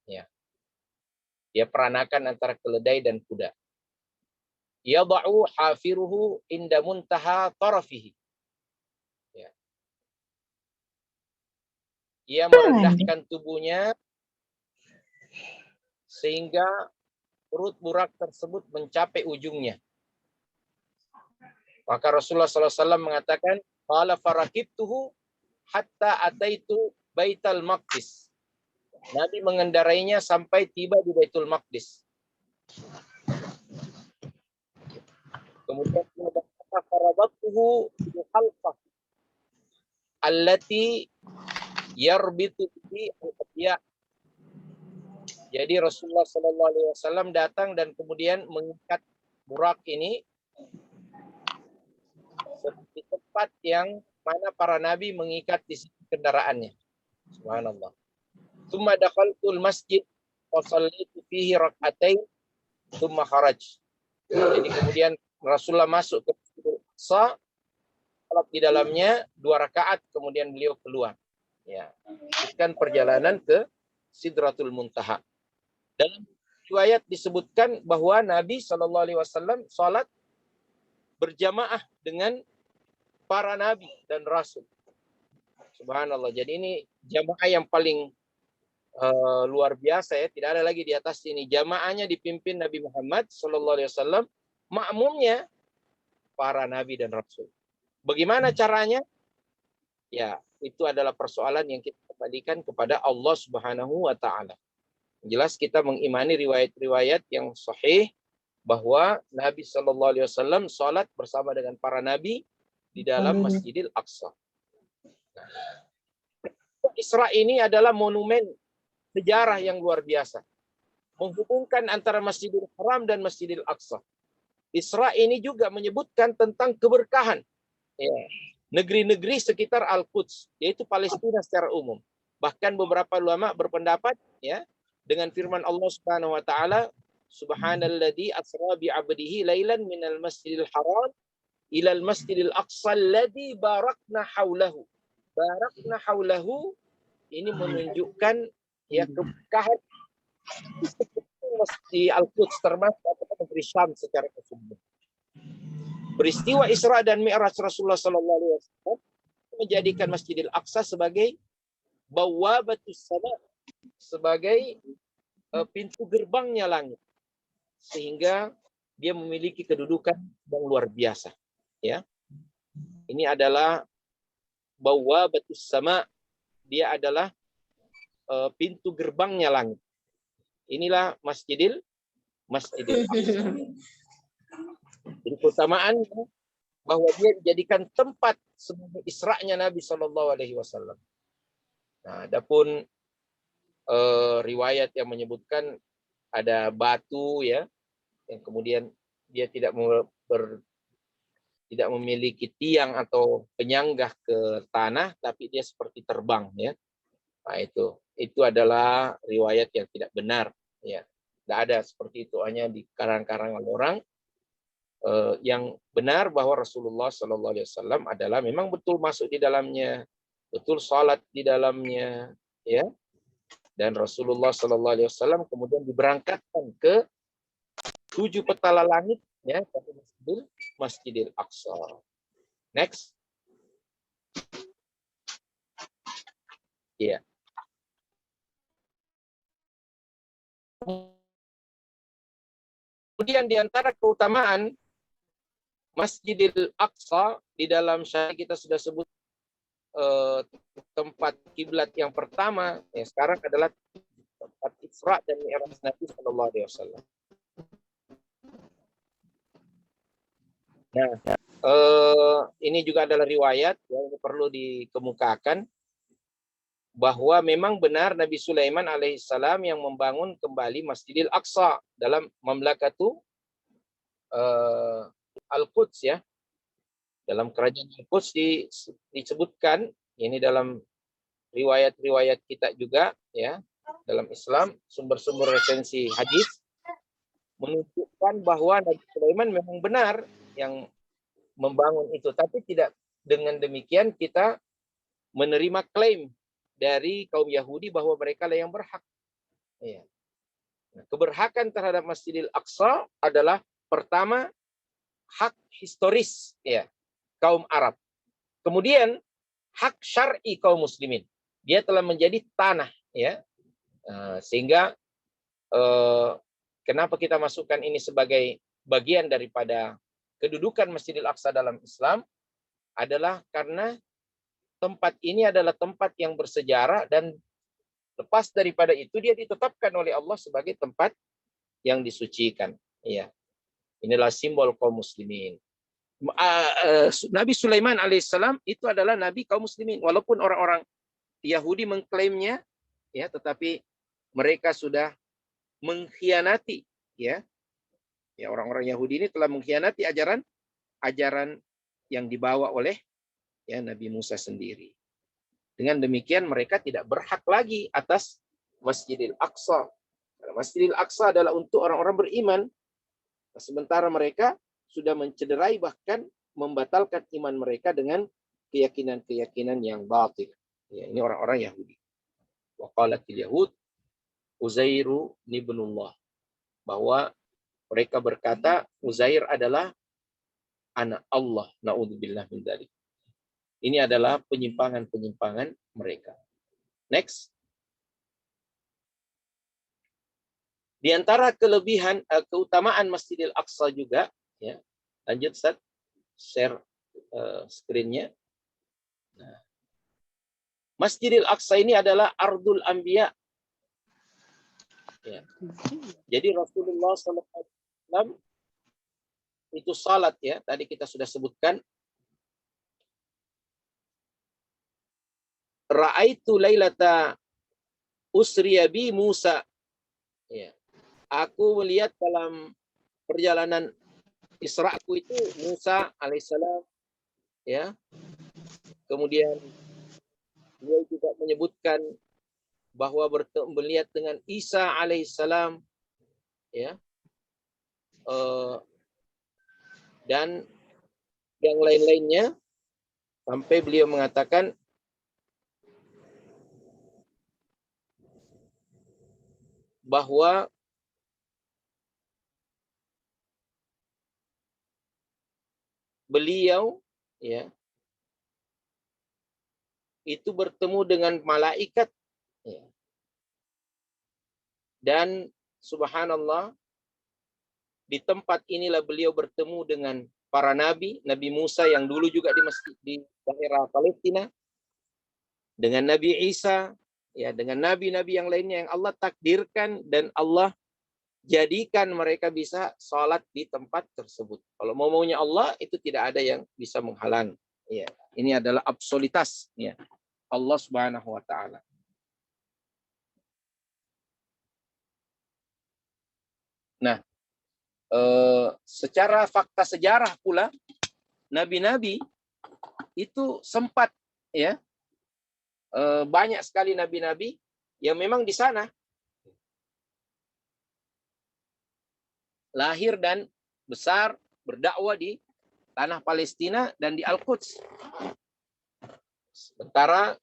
S4: Ya. Dia peranakan antara keledai dan kuda. Yada'u hafiruhu inda muntaha tarafihi. Ya. Ia merendahkan tubuhnya sehingga perut burak tersebut mencapai ujungnya. Maka Rasulullah SAW mengatakan, qala farakibtuhu hatta ataitu Baitul Maqdis. Nabi mengendarainya sampai tiba di Baitul Maqdis. Kemudian dia berkata, farabattuhu bi halqah allati yarbitu bi al-adya. Jadi Rasulullah SAW datang dan kemudian mengikat burak ini seperti tempat yang mana para nabi mengikat di kendaraannya. Subhanallah. Tsumma dakhaltul masjid wa shallaitu fihi rak'atain tsumma kharaj. Jadi kemudian Rasulullah masuk ke Masjidil Aqsa, salat di dalamnya 2 rakaat, kemudian beliau keluar. Ya, lanjutkan perjalanan ke Sidratul Muntaha. Dalam riwayat disebutkan bahwa Nabi Shallallahu Alaihi Wasallam salat berjamaah dengan para nabi dan rasul. Subhanallah. Jadi ini jamaah yang paling luar biasa ya. Tidak ada lagi di atas ini. Jamaahnya dipimpin Nabi Muhammad Shallallahu Alaihi Wasallam. Makmumnya para nabi dan rasul. Bagaimana caranya? Ya, itu adalah persoalan yang kita kembalikan kepada Allah Subhanahu wa Ta'ala. Jelas kita mengimani riwayat-riwayat yang sahih bahwa Nabi Shallallahu Alaihi Wasallam sholat bersama dengan para nabi di dalam Masjidil Aqsa. Isra ini adalah monumen sejarah yang luar biasa, menghubungkan antara Masjidil Haram dan Masjidil Aqsa. Isra ini juga menyebutkan tentang keberkahan negeri-negeri sekitar Al-Quds, yaitu Palestina secara umum. Bahkan beberapa ulama berpendapat ya dengan firman Allah Subhanahu wa Ta'ala, Subhanalladzi asra bi 'abdihi lailan minal masjidil haram ilal masjidil aqsa alladzi barakna haulahu. Barakna haulahu ini menunjukkan ya keberkahan di Al-Quds, termasuk negeri Syam secara keseluruhan. Peristiwa Isra dan Mi'raj Rasulullah Sallallahu Alaihi Wasallam menjadikan Masjidil Aqsa sebagai bawabatus sama, sebagai pintu gerbangnya langit, sehingga dia memiliki kedudukan yang luar biasa. Ya, ini adalah bawabatus sama, dia adalah pintu gerbangnya langit. Inilah Masjidil Aqsa. Jadi keutamaan bahwa dia dijadikan tempat sebagai Isra'nya Nabi Shallallahu Alaihi Wasallam. Nah, adapun riwayat yang menyebutkan ada batu ya, yang kemudian dia tidak memiliki tiang atau penyanggah ke tanah, tapi dia seperti terbang ya. Nah, itu adalah riwayat yang tidak benar ya. Tidak ada seperti itu, hanya dikarang-karang oleh orang. Yang benar bahwa Rasulullah Sallallahu Alaihi Wasallam adalah memang betul masuk di dalamnya, betul salat di dalamnya, ya. Dan Rasulullah Sallallahu Alaihi Wasallam kemudian diberangkatkan ke 7 petala langit Ya, tapi Masjidil Aqsa. Next. Iya. Kemudian di antara keutamaan Masjidil Aqsa di dalam syariat kita sudah sebut tempat kiblat yang pertama ya sekarang adalah tempat Isra dan Mi'raj Nabi Sallallahu Alaihi Wasallam. Nah, ini juga adalah riwayat yang perlu dikemukakan bahwa memang benar Nabi Sulaiman alaihissalam yang membangun kembali Masjidil Aqsa dalam Mamlakatu Al-Quds ya. Dalam kerajaan Al-Quds disebutkan ini dalam riwayat-riwayat kita juga ya dalam Islam sumber-sumber resensi hadis menunjukkan bahwa Nabi Sulaiman memang benar yang membangun itu, tapi tidak dengan demikian kita menerima klaim dari kaum Yahudi bahwa mereka lah yang berhak. Ya. Nah, keberhakan terhadap Masjidil Aqsa adalah pertama hak historis ya kaum Arab. Kemudian hak syar'i kaum muslimin. Dia telah menjadi tanah ya. Sehingga kenapa kita masukkan ini sebagai bagian daripada kedudukan Masjidil Aqsa dalam Islam adalah karena tempat ini adalah tempat yang bersejarah dan lepas daripada itu dia ditetapkan oleh Allah sebagai tempat yang disucikan. Ya. Inilah simbol kaum muslimin. Nabi Sulaiman alaihissalam itu adalah nabi kaum muslimin walaupun orang-orang Yahudi mengklaimnya ya tetapi mereka sudah mengkhianati ya orang-orang Yahudi ini telah mengkhianati ajaran yang dibawa oleh ya Nabi Musa sendiri. Dengan demikian mereka tidak berhak lagi atas Masjidil Aqsa. Masjidil Aqsa adalah untuk orang-orang beriman. Sementara mereka sudah mencederai bahkan membatalkan iman mereka dengan keyakinan-keyakinan yang batil. Ya, ini orang-orang Yahudi. Wa qalatil Yahud Uzairu ibnullah. Bahwa mereka berkata Uzair adalah anak Allah. Na'udzubillah min dzalik. Ini adalah penyimpangan-penyimpangan mereka. Next. Di antara kelebihan keutamaan Masjidil Aqsa juga ya. Lanjut Ustaz, share screen-nya. Nah. Masjidil Aqsa ini adalah Ardul Anbiya. Ya. Jadi Rasulullah SAW itu salat ya, tadi kita sudah sebutkan. Ra'aitu lailata usriya bi Musa. Ya. Aku melihat dalam perjalanan Isra'ku itu Musa alaihissalam ya. Kemudian dia juga menyebutkan bahwa melihat dengan Isa alaihissalam ya. Dan yang lain-lainnya sampai beliau mengatakan bahwa beliau ya itu bertemu dengan malaikat ya. Dan subhanallah di tempat inilah beliau bertemu dengan para nabi, Nabi Musa yang dulu juga di daerah Palestina, dengan Nabi Isa ya, dengan nabi-nabi yang lainnya yang Allah takdirkan dan Allah jadikan mereka bisa sholat di tempat tersebut. Kalau maunya Allah itu tidak ada yang bisa menghalang. Ya, ini adalah absolutas ya Allah Subhanahu wa taala. Nah, secara fakta sejarah pula nabi-nabi itu sempat ya banyak sekali nabi-nabi yang memang di sana lahir dan besar berdakwah di tanah Palestina dan di Al-Quds. Sementara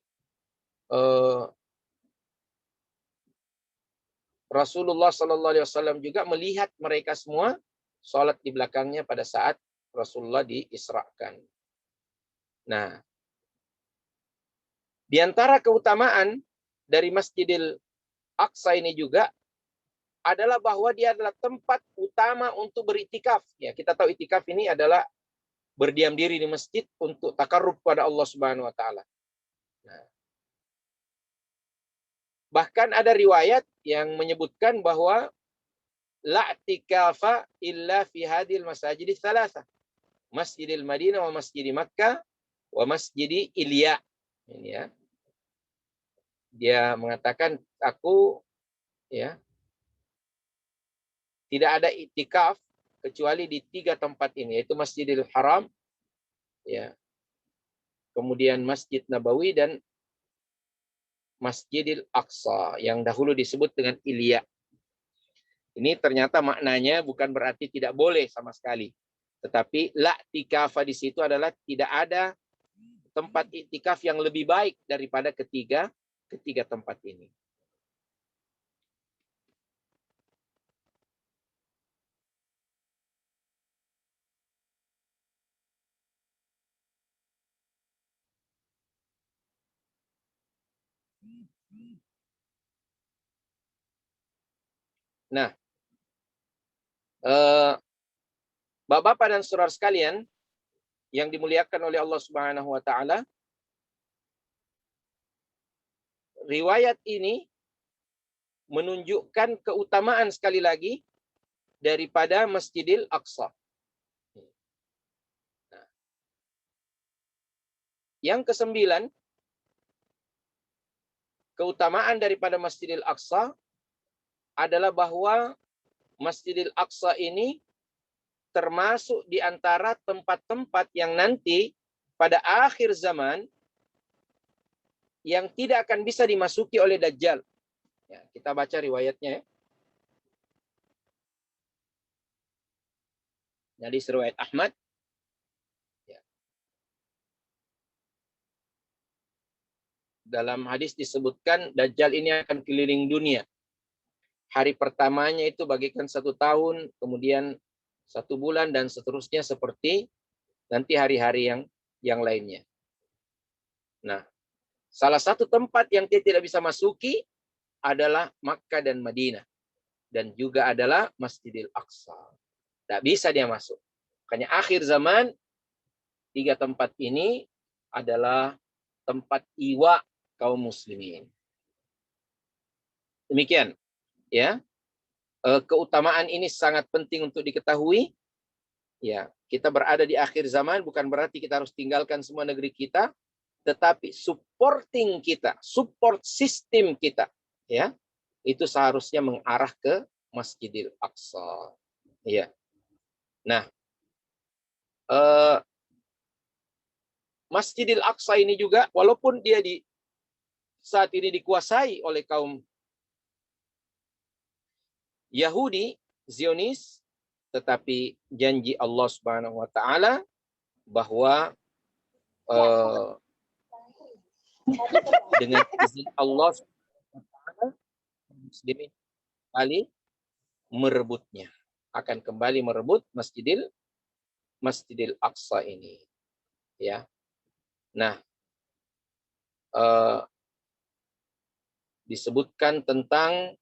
S4: Rasulullah SAW juga melihat mereka semua sholat di belakangnya pada saat Rasulullah diisrakan. Nah, di antara keutamaan dari Masjidil Aqsa ini juga adalah bahwa dia adalah tempat utama untuk beriktikaf. Ya, kita tahu iktikaf ini adalah berdiam diri di masjid untuk takarrub pada Allah Subhanahu wa taala. Nah, bahkan ada riwayat yang menyebutkan bahwa la i'tikafa illa fi hadhil masajid tsalatsa. Masjidil Madinah wa Masjid Makkah wa Masjid Ilya. Ini ya. Dia mengatakan aku ya tidak ada iktikaf kecuali di 3 tempat ini, yaitu Masjidil Haram, ya, kemudian Masjid Nabawi dan Masjidil Aqsa yang dahulu disebut dengan Ilya. Ini ternyata maknanya bukan berarti tidak boleh sama sekali, tetapi la i'tikafa di situ adalah tidak ada tempat iktikaf yang lebih baik daripada ketiga tempat ini. Nah, Bapak-bapak dan saudara sekalian yang dimuliakan oleh Allah Subhanahu wa taala, riwayat ini menunjukkan keutamaan sekali lagi daripada Masjidil Aqsa. Nah, yang ke-9, keutamaan daripada Masjidil Aqsa adalah bahwa Masjidil Aqsa ini termasuk di antara tempat-tempat yang nanti pada akhir zaman yang tidak akan bisa dimasuki oleh Dajjal. Ya, kita baca riwayatnya ya. Jadi riwayat Ahmad. Ya. Dalam hadis disebutkan Dajjal ini akan keliling dunia. Hari pertamanya itu bagikan 1 tahun, kemudian 1 bulan dan seterusnya seperti nanti hari-hari yang lainnya. Nah, salah satu tempat yang dia tidak bisa masuki adalah Makkah dan Madinah. Dan juga adalah Masjidil Aqsa. Tidak bisa dia masuk. Makanya akhir zaman 3 tempat ini adalah tempat iwa kaum muslimin. Demikian. Ya. Keutamaan ini sangat penting untuk diketahui. Ya, kita berada di akhir zaman bukan berarti kita harus tinggalkan semua negeri kita, tetapi supporting kita, support sistem kita, ya, itu seharusnya mengarah ke Masjidil Aqsa. Ya. Nah, Masjidil Aqsa ini juga walaupun dia saat ini dikuasai oleh kaum Yahudi, Zionis, tetapi janji Allah Subhanahu wa taala bahwa dengan izin Allah Subhanahu wa taala muslimin kembali merebutnya, akan kembali merebut Masjidil Aqsa ini. Ya. Nah, disebutkan tentang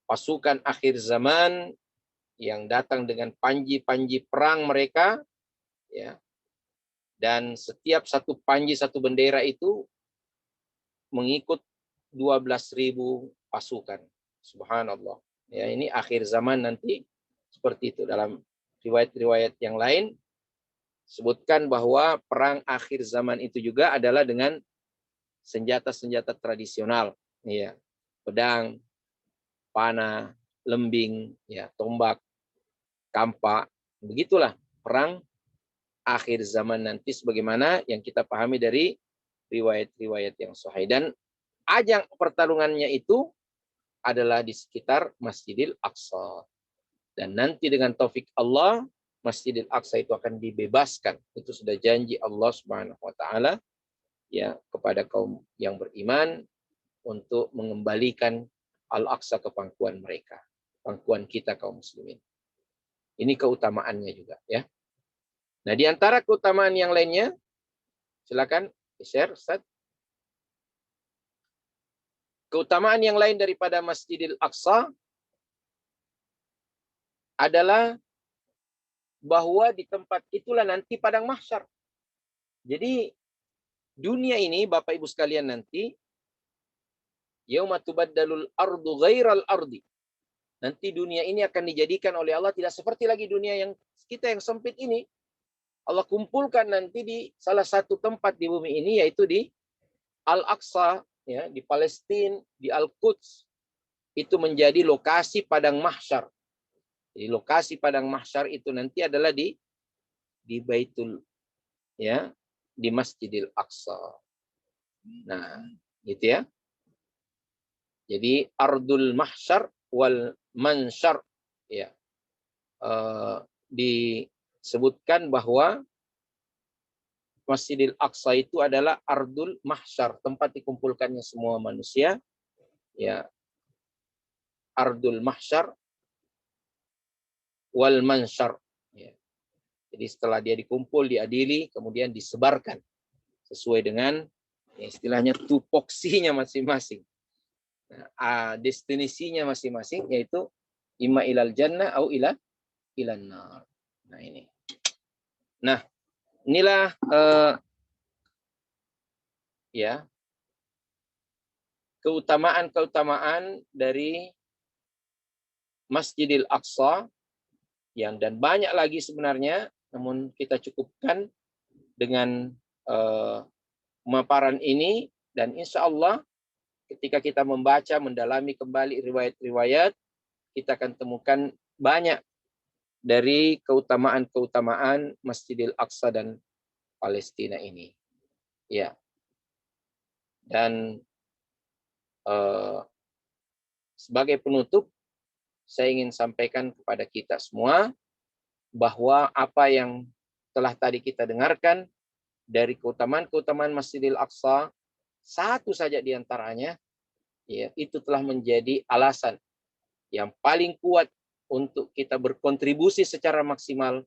S4: pasukan akhir zaman yang datang dengan panji-panji perang mereka, ya, dan setiap satu panji, satu bendera itu mengikut 12.000 pasukan. Subhanallah. Ya, ini akhir zaman nanti seperti itu. Dalam riwayat-riwayat yang lain sebutkan bahwa perang akhir zaman itu juga adalah dengan senjata-senjata tradisional, ya, pedang, panah, lembing, ya, tombak, kampak. Begitulah perang akhir zaman nanti sebagaimana yang kita pahami dari riwayat-riwayat yang sahih. Dan ajang pertarungannya itu adalah di sekitar Masjidil Aqsa. Dan nanti dengan taufik Allah, Masjidil Aqsa itu akan dibebaskan. Itu sudah janji Allah Subhanahu wa taala, ya, kepada kaum yang beriman untuk mengembalikan Al-Aqsa ke pangkuan mereka, pangkuan kita kaum muslimin. Ini keutamaannya juga ya. Nah, di antara keutamaan yang lainnya, silakan share, Ustaz. Keutamaan yang lain daripada Masjidil Aqsa adalah bahwa di tempat itulah nanti padang mahsyar. Jadi dunia ini Bapak Ibu sekalian nanti yauma tubaddalul ardu ghairal ardi. Nanti dunia ini akan dijadikan oleh Allah tidak seperti lagi dunia yang kita yang sempit ini. Allah kumpulkan nanti di salah satu tempat di bumi ini, yaitu di Al-Aqsa, ya, di Palestina, di Al-Quds. Itu menjadi lokasi padang mahsyar. Jadi lokasi padang mahsyar itu nanti adalah di Baitul, ya, di Masjidil Aqsa. Nah, gitu ya. Jadi ardul mahsyar wal mansyar, ya. Disebutkan bahwa Masjidil Aqsa itu adalah ardul mahsyar, tempat dikumpulkannya semua manusia, ya. Ardul mahsyar wal mansyar, ya. Jadi setelah dia dikumpul, diadili, kemudian disebarkan sesuai dengan, ya, istilahnya tupoksinya masing-masing. Nah, destinasinya masing-masing, yaitu imma ilal jannah au ilan nar. Nah, ini. Nah, inilah ya, keutamaan-keutamaan dari Masjidil Aqsa yang dan banyak lagi sebenarnya, namun kita cukupkan dengan pemaparan ini, dan insya Allah ketika kita membaca, mendalami kembali riwayat-riwayat, kita akan temukan banyak dari keutamaan-keutamaan Masjidil Aqsa dan Palestina ini. Ya. Dan sebagai penutup, saya ingin sampaikan kepada kita semua bahwa apa yang telah tadi kita dengarkan dari keutamaan-keutamaan Masjidil Aqsa, satu saja di antaranya, ya, itu telah menjadi alasan yang paling kuat untuk kita berkontribusi secara maksimal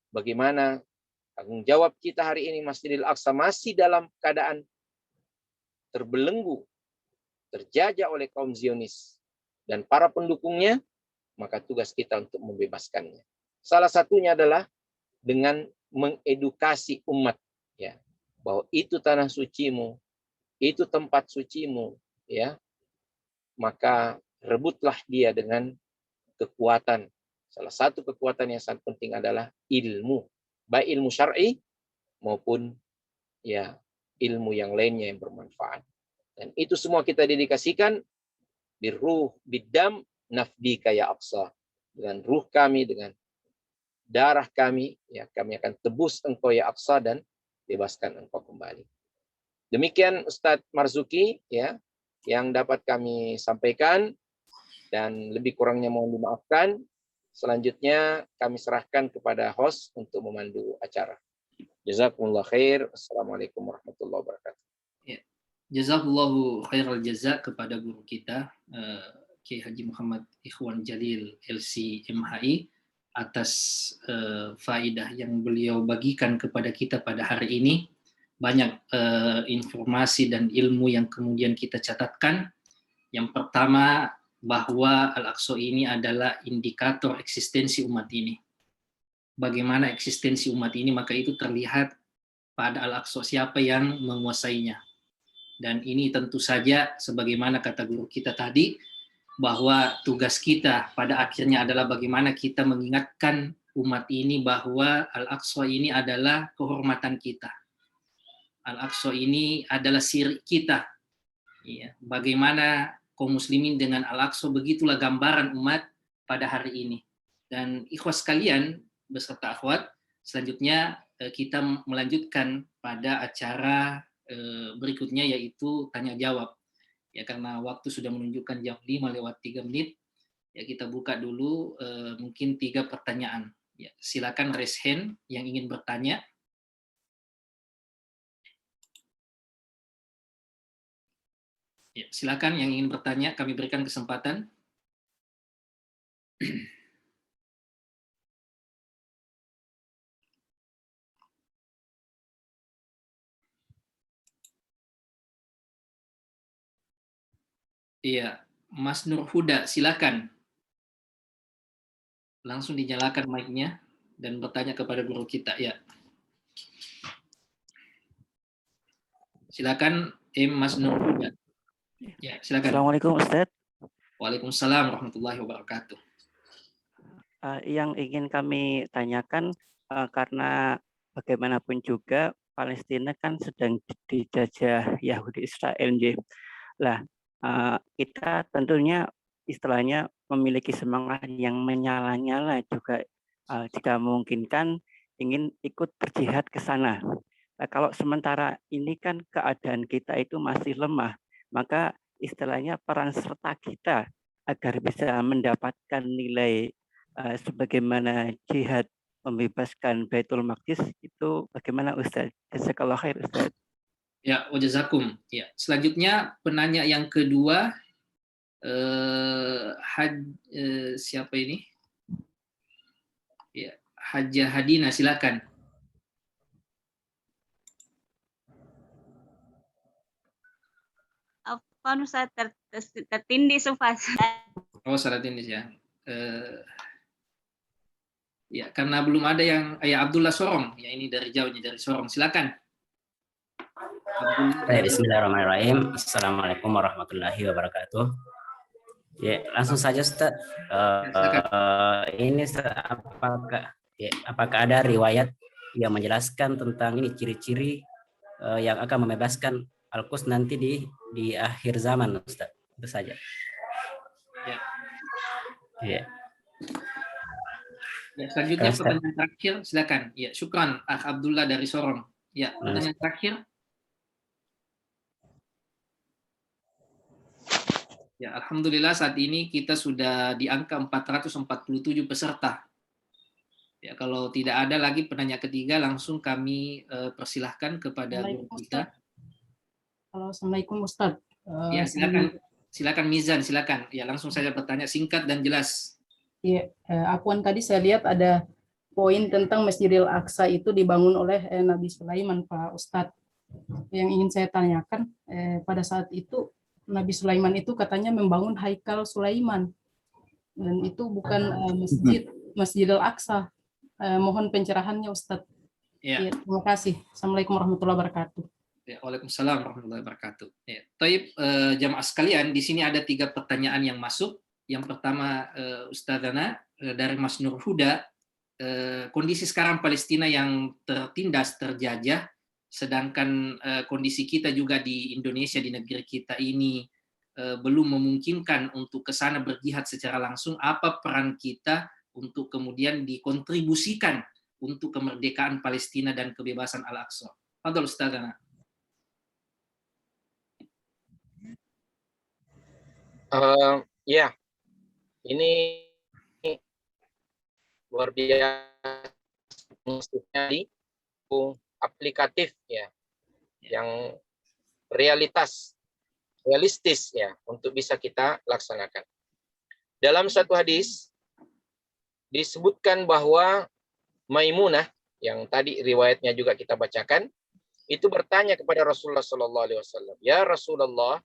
S4: bagaimana tanggung jawab kita hari ini. Masjidil Aqsa masih dalam keadaan terbelenggu, terjajah oleh kaum Zionis dan para pendukungnya, maka tugas kita untuk membebaskannya. Salah satunya adalah dengan mengedukasi umat, ya, bahwa itu tanah sucimu, itu tempat sucimu, ya. Maka rebutlah dia dengan kekuatan. Salah satu kekuatan yang sangat penting adalah ilmu, baik ilmu syar'i maupun, ya, ilmu yang lainnya yang bermanfaat. Dan itu semua kita dedikasikan biruh bidam nafdika ya Aqsa, dengan ruh kami, dengan darah kami, ya, kami akan tebus engkau ya Aqsa dan bebaskan engkau kembali. Demikian Ustadz Marzuki, ya, yang dapat kami sampaikan, dan lebih kurangnya mohon dimaafkan. Selanjutnya kami serahkan kepada host untuk memandu acara. Jazakumullah khair. Assalamualaikum warahmatullahi wabarakatuh.
S1: Ya. Jazakallahu khairal jaza kepada guru kita, Kiai Haji Muhammad Ikhwan Jalil LC MHI, atas faidah yang beliau bagikan kepada kita pada hari ini. Banyak informasi dan ilmu yang kemudian kita catatkan. Yang pertama, bahwa Al-Aqsa ini adalah indikator eksistensi umat ini. Bagaimana eksistensi umat ini, maka itu terlihat pada Al-Aqsa, siapa yang menguasainya. Dan ini tentu saja, sebagaimana kata guru kita tadi, bahwa tugas kita pada akhirnya adalah bagaimana kita mengingatkan umat ini bahwa Al-Aqsa ini adalah kehormatan kita. Al-Aqsa ini adalah syirik kita. Ya, bagaimana kaum muslimin dengan Al-Aqsa, begitulah gambaran umat pada hari ini. Dan ikhwas sekalian beserta akhwat, selanjutnya kita melanjutkan pada acara berikutnya, yaitu tanya jawab. Ya, karena waktu sudah menunjukkan jam 5:03, ya, kita buka dulu mungkin 3 pertanyaan. Ya, silakan raise hand yang ingin bertanya. Ya, silakan yang ingin bertanya, kami berikan kesempatan. Iya, Mas Nur Huda, silakan. Langsung dinyalakan mic-nya dan bertanya kepada guru kita. Ya, silakan, Mas Nur Huda. Ya, silakan.
S5: Assalamualaikum Ustadz.
S1: Waalaikumsalam warahmatullahi wabarakatuh.
S5: Yang ingin kami tanyakan karena bagaimanapun juga Palestina kan sedang dijajah Yahudi Israel. Lah, kita tentunya istilahnya memiliki semangat yang menyala-nyala juga jika memungkinkan ingin ikut berjihad ke sana. Nah, kalau sementara ini kan keadaan kita itu masih lemah, maka istilahnya peran serta kita agar bisa mendapatkan nilai sebagaimana jihad membebaskan Baitul Maqdis itu bagaimana Ustaz? Jazakallah khair Ustaz.
S1: Ya, wajazakum. Ya, selanjutnya penanya yang kedua siapa ini? Ya, Hajah Hadina, silakan.
S6: Apa Ustaz tertindih sufas.
S1: Oh, salah ini ya. Ya, karena belum ada yang ya Abdullah Sorong. Ya, ini dari jauhnya dari Sorong. Silakan.
S7: Bismillahirrahmanirrahim. Assalamualaikum warahmatullahi wabarakatuh. Ya, langsung saja Ustaz. Ini apakah ada riwayat yang menjelaskan tentang ini ciri-ciri yang akan membebaskan Al-Quds nanti di akhir zaman Ustaz? Itu saja.
S1: Ya.
S7: Ya.
S1: Ya, selanjutnya pertanyaan terakhir, silakan. Ya, syukran Abdullah dari Sorong. Ya, pertanyaan terakhir. Ya, alhamdulillah saat ini kita sudah di angka 447 peserta. Ya, kalau tidak ada lagi penanya ketiga, langsung kami persilahkan kepada guru kita.
S8: Halo, Assalamualaikum Ustaz.
S1: Ya, silakan Mizan, silakan. Ya, langsung saja bertanya singkat dan jelas.
S8: Iya, Afwan, tadi saya lihat ada poin tentang Masjidil Aqsa itu dibangun oleh Nabi Sulaiman, Pak Ustadz. Yang ingin saya tanyakan, pada saat itu Nabi Sulaiman itu katanya membangun Haikal Sulaiman, dan itu bukan Masjidil Aqsa. Mohon pencerahannya Ustadz.
S1: Ya.
S8: Ya, terima kasih. Assalamualaikum warahmatullahi wabarakatuh.
S1: Ya, waalaikumsalam warahmatullahi wabarakatuh. Ya, Taib, jamaah sekalian, di sini ada 3 pertanyaan yang masuk. Yang pertama, Ustadzana dari Mas Nur Huda, kondisi sekarang Palestina yang tertindas, terjajah, sedangkan kondisi kita juga di Indonesia, di negeri kita ini belum memungkinkan untuk ke sana berjihad secara langsung. Apa peran kita untuk kemudian dikontribusikan untuk kemerdekaan Palestina dan kebebasan Al-Aqsa? Fadhal Ustadzana.
S4: Ya, ini luar biasa di aplikatif ya, yang realistis ya untuk bisa kita laksanakan. Dalam satu hadis disebutkan bahwa Maimunah yang tadi riwayatnya juga kita bacakan itu bertanya kepada Rasulullah Sallallahu Alaihi Wasallam, ya Rasulullah,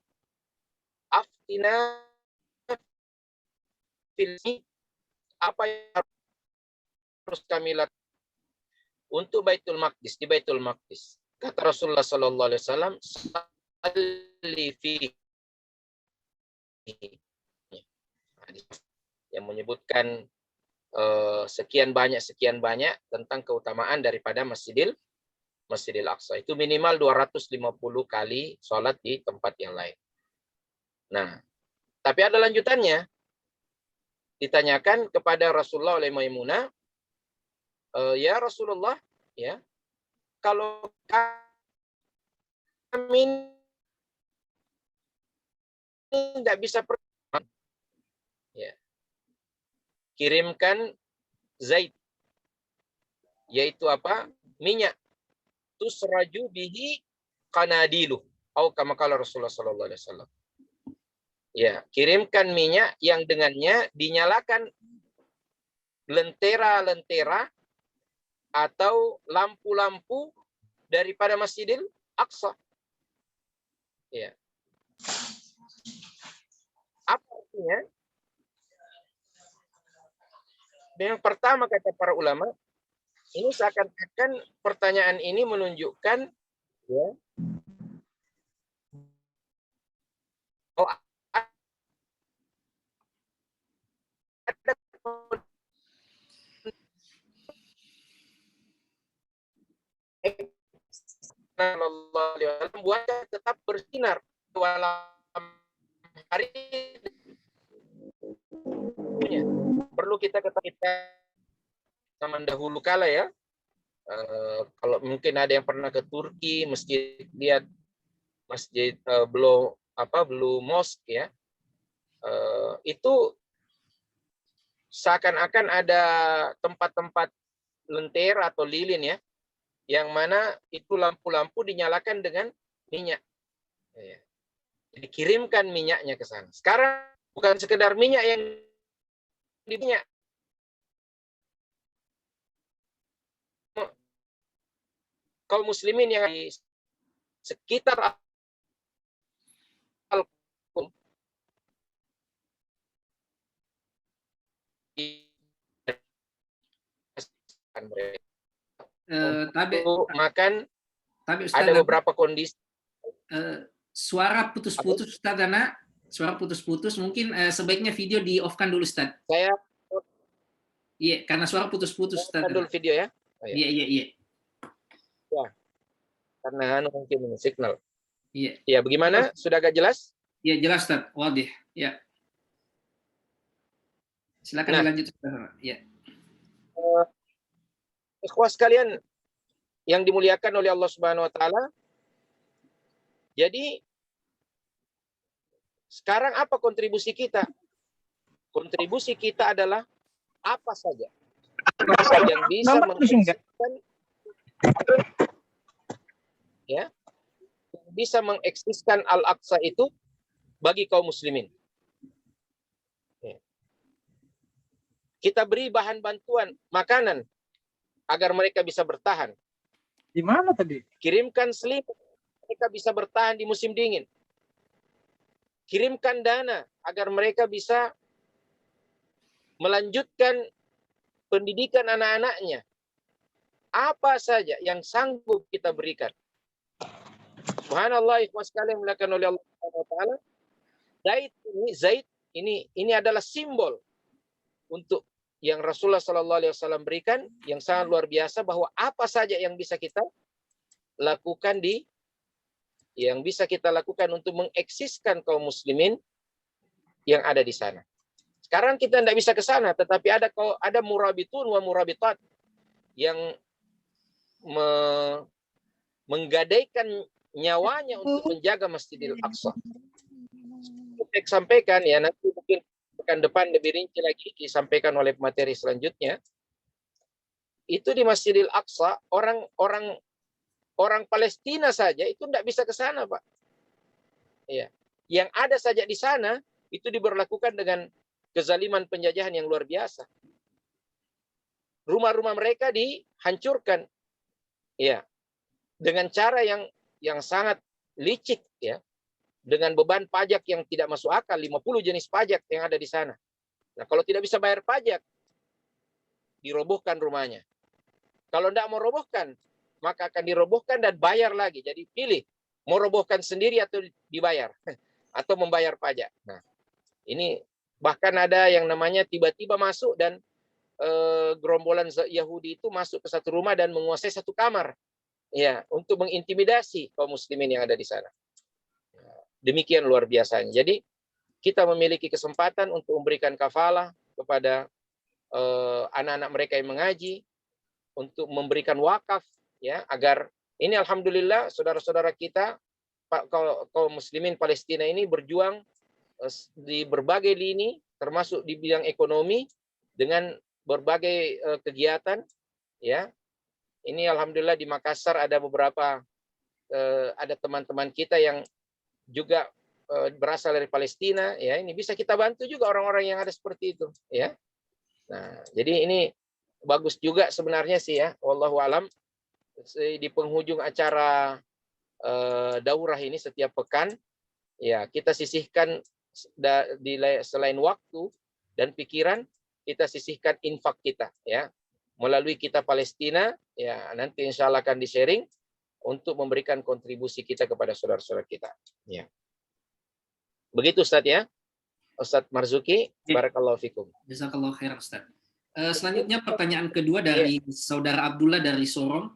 S4: aftina filmi, apa yang harus kami lakukan untuk Baitul Maqdis, di Baitul Maqdis? Kata Rasulullah Sallallahu Alaihi Wasallam, salli fihi, yang menyebutkan sekian banyak tentang keutamaan daripada Masjidil Aqsa. Itu minimal 250 kali sholat di tempat yang lain. Nah, tapi ada lanjutannya. Ditanyakan kepada Rasulullah oleh Maimunah, ya Rasulullah, ya, kalau kami tidak bisa ya, kirimkan zait, yaitu apa? Minyak. Tusraju bihi qanadilu, atau kama qala Rasulullah sallallahu alaihi wasallam. Ya, kirimkan minyak yang dengannya dinyalakan lentera-lentera atau lampu-lampu daripada Masjidil Aqsa. Ya. Ya. Yang pertama kata para ulama, ini seakan-akan pertanyaan ini menunjukkan ya, oh, ada Allah buat tetap bersinar malam hari. Perlu kita zaman dahulu kala ya. Kalau mungkin ada yang pernah ke Turki, lihat masjid belum mosque ya. Itu seakan-akan ada tempat-tempat lentera atau lilin ya, yang mana itu lampu-lampu dinyalakan dengan minyak. Dikirimkan minyaknya ke sana. Sekarang bukan sekedar minyak yang minyak. Kaum muslimin yang di sekitar makan ada beberapa kondisi
S1: suara putus-putus Ustaz Dana, suara putus-putus, mungkin sebaiknya video di off kan dulu Ustaz.
S4: Saya
S1: iya, karena suara putus-putus Ustaz.
S4: Dulu video ya.
S1: Iya.
S4: Ya. Karena mungkin signal.
S1: Iya.
S4: Ya, bagaimana? Sudah agak jelas?
S1: Iya, jelas Ustaz. Wadih. Ya. Silakan dilanjut Ustaz. Ya.
S4: Ikhwah sekalian yang dimuliakan oleh Allah Subhanahu wa taala. Jadi sekarang apa kontribusi kita? Kontribusi kita adalah apa saja yang bisa mengeksiskan ya, bisa mengeksiskan Al-Aqsa itu bagi kaum muslimin. Kita beri bahan bantuan makanan agar mereka bisa bertahan.
S3: Di mana tadi?
S4: Kirimkan selimut mereka bisa bertahan di musim dingin. Kirimkan dana agar mereka bisa melanjutkan pendidikan anak-anaknya. Apa saja yang sanggup kita berikan. Subhanallah, ikhwas sekalian dimuliakan oleh Allah Subhanahu wa taala. Zaid ini adalah simbol untuk yang Rasulullah Sallallahu Alaihi Wasallam berikan, yang sangat luar biasa, bahwa apa saja yang bisa kita lakukan untuk mengeksiskan kaum muslimin yang ada di sana. Sekarang kita tidak bisa ke sana, tetapi ada murabitun wa murabitat yang menggadaikan nyawanya untuk menjaga Masjidil Aqsa. Saya sampaikan ya, nanti mungkin pekan depan lebih rinci lagi disampaikan oleh materi selanjutnya. Itu di Masjidil Aqsa, orang Palestina saja itu tidak bisa ke sana, Pak. Ya. Yang ada saja di sana itu diberlakukan dengan kezaliman penjajahan yang luar biasa. Rumah-rumah mereka dihancurkan, ya, dengan cara yang sangat licik, ya, dengan beban pajak yang tidak masuk akal, 50 jenis pajak yang ada di sana. Nah, kalau tidak bisa bayar pajak, dirobohkan rumahnya. Kalau tidak mau robohkan, maka akan dirobohkan dan bayar lagi. Jadi pilih, mau robohkan sendiri atau dibayar, atau membayar pajak. Nah, ini bahkan ada yang namanya tiba-tiba masuk dan gerombolan Yahudi itu masuk ke satu rumah dan menguasai satu kamar, ya, untuk mengintimidasi kaum muslimin yang ada di sana. Demikian luar biasanya. Jadi kita memiliki kesempatan untuk memberikan kafalah kepada anak-anak mereka yang mengaji, untuk memberikan wakaf, ya, agar ini alhamdulillah saudara-saudara kita kaum muslimin Palestina ini berjuang di berbagai lini, termasuk di bidang ekonomi dengan berbagai kegiatan, ya. Ini alhamdulillah di Makassar ada beberapa ada teman-teman kita yang juga berasal dari Palestina, ya. Ini bisa kita bantu juga orang-orang yang ada seperti itu, ya. Nah, jadi ini bagus juga sebenarnya sih, ya. Wallahu alam. Di penghujung acara daurah ini setiap pekan, ya, kita sisihkan selain waktu dan pikiran, kita sisihkan infak kita ya. Melalui Kita Palestina ya, nanti insya Allah akan di-sharing untuk memberikan kontribusi kita kepada saudara-saudara kita. Ya. Begitu Ustaz ya. Ustaz Marzuki, barakallahu fikum.
S1: Jazakallahu khairan Ustaz. Selanjutnya pertanyaan kedua dari Saudara Abdullah dari Sorong.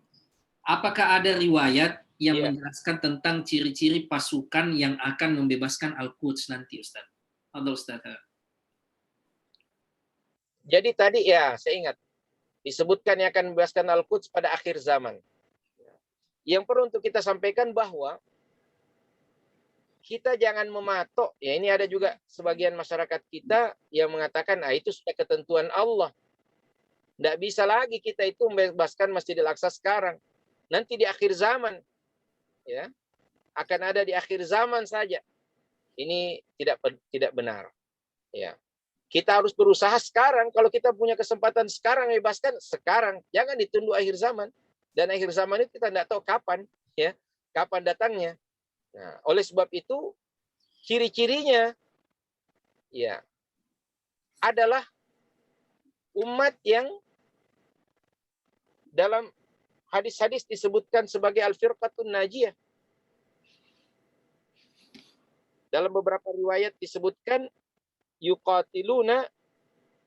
S1: Apakah ada riwayat yang menjelaskan tentang ciri-ciri pasukan yang akan membebaskan Al-Quds nanti Ustaz? Atau Ustaz?
S4: Jadi tadi ya, saya ingat disebutkan yang akan membebaskan Al-Quds pada akhir zaman. Yang perlu untuk kita sampaikan bahwa kita jangan mematok. Ya, ini ada juga sebagian masyarakat kita yang mengatakan, itu sudah ketentuan Allah. Tidak bisa lagi kita itu membebaskan Masjidil Aqsa sekarang. Nanti di akhir zaman. Ya, akan ada di akhir zaman saja. Ini tidak benar. Ya. Kita harus berusaha sekarang. Kalau kita punya kesempatan sekarang membebaskan, sekarang. Jangan ditunggu akhir zaman. Dan akhir zaman itu kita tidak tahu kapan. Ya, kapan datangnya. Nah, oleh sebab itu ciri-cirinya ya adalah umat yang dalam hadis-hadis disebutkan sebagai al-firqatun najiyah. Dalam beberapa riwayat disebutkan yuqatiluna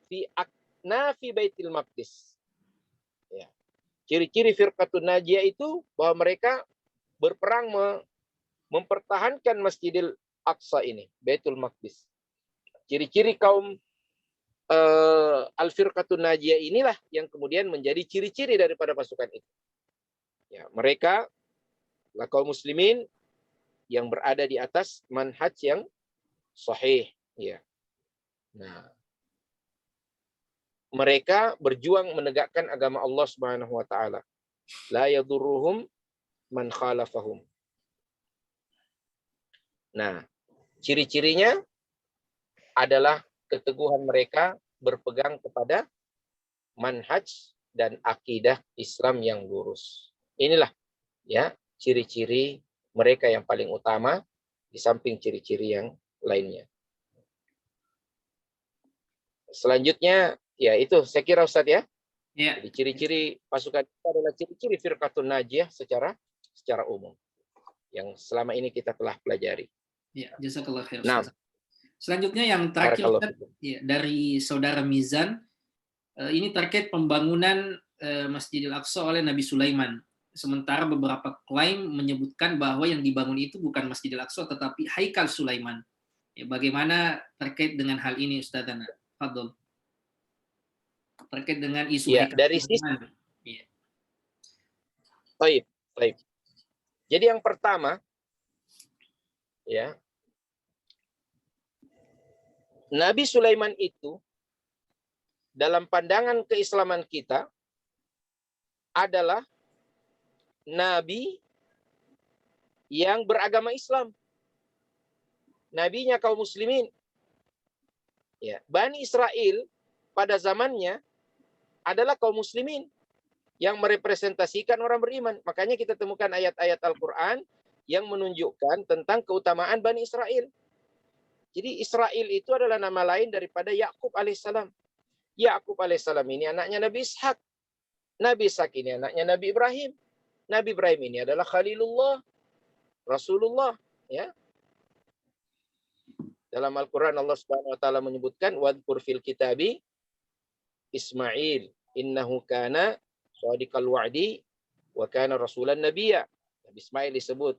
S4: fi aknafi Baitul Maqdis. Ya. Ciri-ciri firqatun najiyah itu bahwa mereka berperang mempertahankan Masjidil Aqsa ini, Baitul Maqdis. Ciri-ciri kaum Al-Firqatun Najiyah inilah yang kemudian menjadi ciri-ciri daripada pasukan itu. Ya, mereka lah kaum muslimin yang berada di atas manhaj yang sahih. Ya. Nah, mereka berjuang menegakkan agama Allah Subhanahu wa taala. La yadurruhum man khalafahum. Nah, ciri-cirinya adalah keteguhan mereka berpegang kepada manhaj dan akidah Islam yang lurus. Inilah ya ciri-ciri mereka yang paling utama di samping ciri-ciri yang lainnya. Selanjutnya ya itu saya kira Ustaz ya.
S1: Ya.
S4: Jadi ciri-ciri pasukan itu adalah ciri-ciri firqatun najiyah secara umum yang selama ini kita telah pelajari.
S1: Ya, jazakallah khair.
S4: Nah,
S1: selanjutnya yang terakhir ya, dari Saudara Mizan, ini terkait pembangunan Masjidil Aqsa oleh Nabi Sulaiman. Sementara beberapa klaim menyebutkan bahwa yang dibangun itu bukan Masjidil Aqsa tetapi Haikal Sulaiman. Ya, bagaimana terkait dengan hal ini Ustazana? Fadhol. Terkait dengan isu
S4: ya,
S1: Haikal
S4: dari
S1: Sulaiman.
S4: Ya. Baik. Jadi yang pertama ya, Nabi Sulaiman itu dalam pandangan keislaman kita adalah nabi yang beragama Islam. Nabinya kaum muslimin. Ya, Bani Israel pada zamannya adalah kaum muslimin yang merepresentasikan orang beriman. Makanya kita temukan ayat-ayat Al-Qur'an yang menunjukkan tentang keutamaan Bani Israel. Jadi Israel itu adalah nama lain daripada Yakub alaihissalam. Yakub alaihissalam ini anaknya Nabi Ishak. Nabi Ishak ini anaknya Nabi Ibrahim. Nabi Ibrahim ini adalah Khalilullah, Rasulullah. Ya. Dalam Al-Quran Allah Subhanahu Wa Taala menyebutkan wadkur fil kitabi Ismail innahu kana shadiqal wa'di wa kana rasulan nabiyya. Nabi Ismail disebut.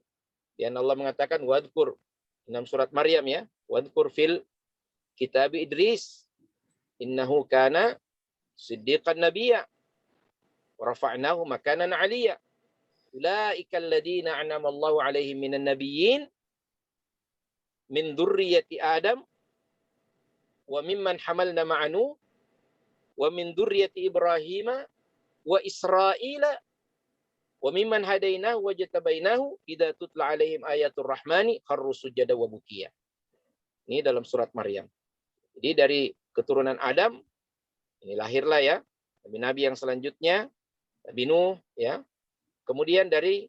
S4: Dan Allah mengatakan wadkur dalam surat Maryam ya, wadkur fil kitab Idris innahu kana siddiqan nabiyya wa rafa'nahu makanan 'aliyya. Ulaika alladziina an'ama Allahu 'alaihim minan nabiyyin min dzurriyyati Adam wa mimman hamalna ma'a Nuh wa min dzurriyyati Ibrahim wa Israila wa mimman hadainahu wa jatabainahu idza tutla alaihim ayatul rahmani kharru sujada wa bukiya. Ini dalam surat Maryam. Jadi dari keturunan Adam ini lahirlah ya nabi-nabi yang selanjutnya, Nabi Nuh ya. Kemudian dari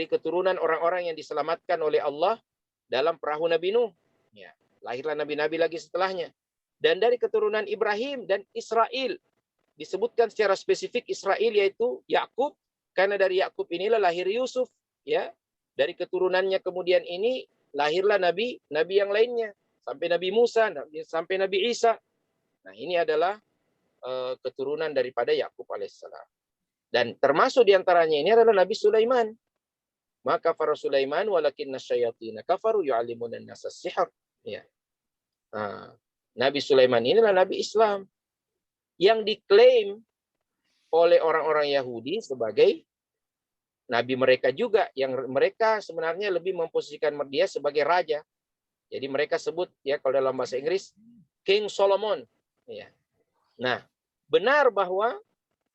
S4: keturunan orang-orang yang diselamatkan oleh Allah dalam perahu Nabi Nuh ya. Lahirlah nabi-nabi lagi setelahnya. Dan dari keturunan Ibrahim dan Israel. Disebutkan secara spesifik Israel yaitu Yakub, karena dari Yakub inilah lahir Yusuf, ya. Dari keturunannya kemudian ini lahirlah nabi yang lainnya, sampai Nabi Musa, sampai Nabi Isa. Nah, ini adalah keturunan daripada Yakub alaihissalam. Dan termasuk diantaranya ini adalah Nabi Sulaiman. Maka kafara Sulaiman walakinna syayatina kafaru yu'allimuna an-nasa sihr. Ya. Nabi Sulaiman inilah Nabi Islam yang diklaim oleh orang-orang Yahudi sebagai nabi mereka juga, yang mereka sebenarnya lebih memposisikan dia sebagai raja. Jadi mereka sebut, ya, kalau dalam bahasa Inggris, King Solomon. Ya. Nah, benar bahwa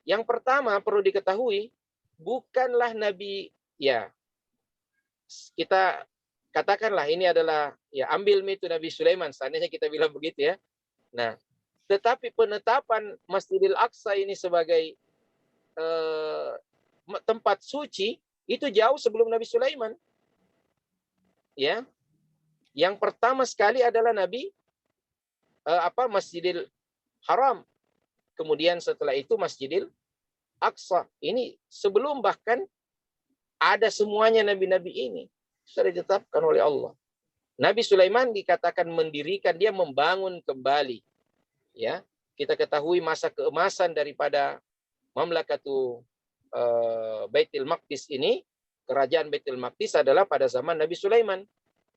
S4: yang pertama perlu diketahui bukanlah nabi, ya, kita katakanlah ini adalah, ya, ambil mitu Nabi Sulaiman, seandainya kita bilang begitu, ya. Nah, tetapi penetapan Masjidil Aqsa ini sebagai tempat suci itu jauh sebelum Nabi Sulaiman. Ya. Yang pertama sekali adalah Masjidil Haram. Kemudian setelah itu Masjidil Aqsa. Ini sebelum bahkan ada semuanya nabi-nabi ini sudah ditetapkan oleh Allah. Nabi Sulaiman dikatakan mendirikan, dia membangun kembali. Ya, kita ketahui masa keemasan daripada Mamlakatu Baitul Maqdis ini, kerajaan Baitul Maqdis adalah pada zaman Nabi Sulaiman.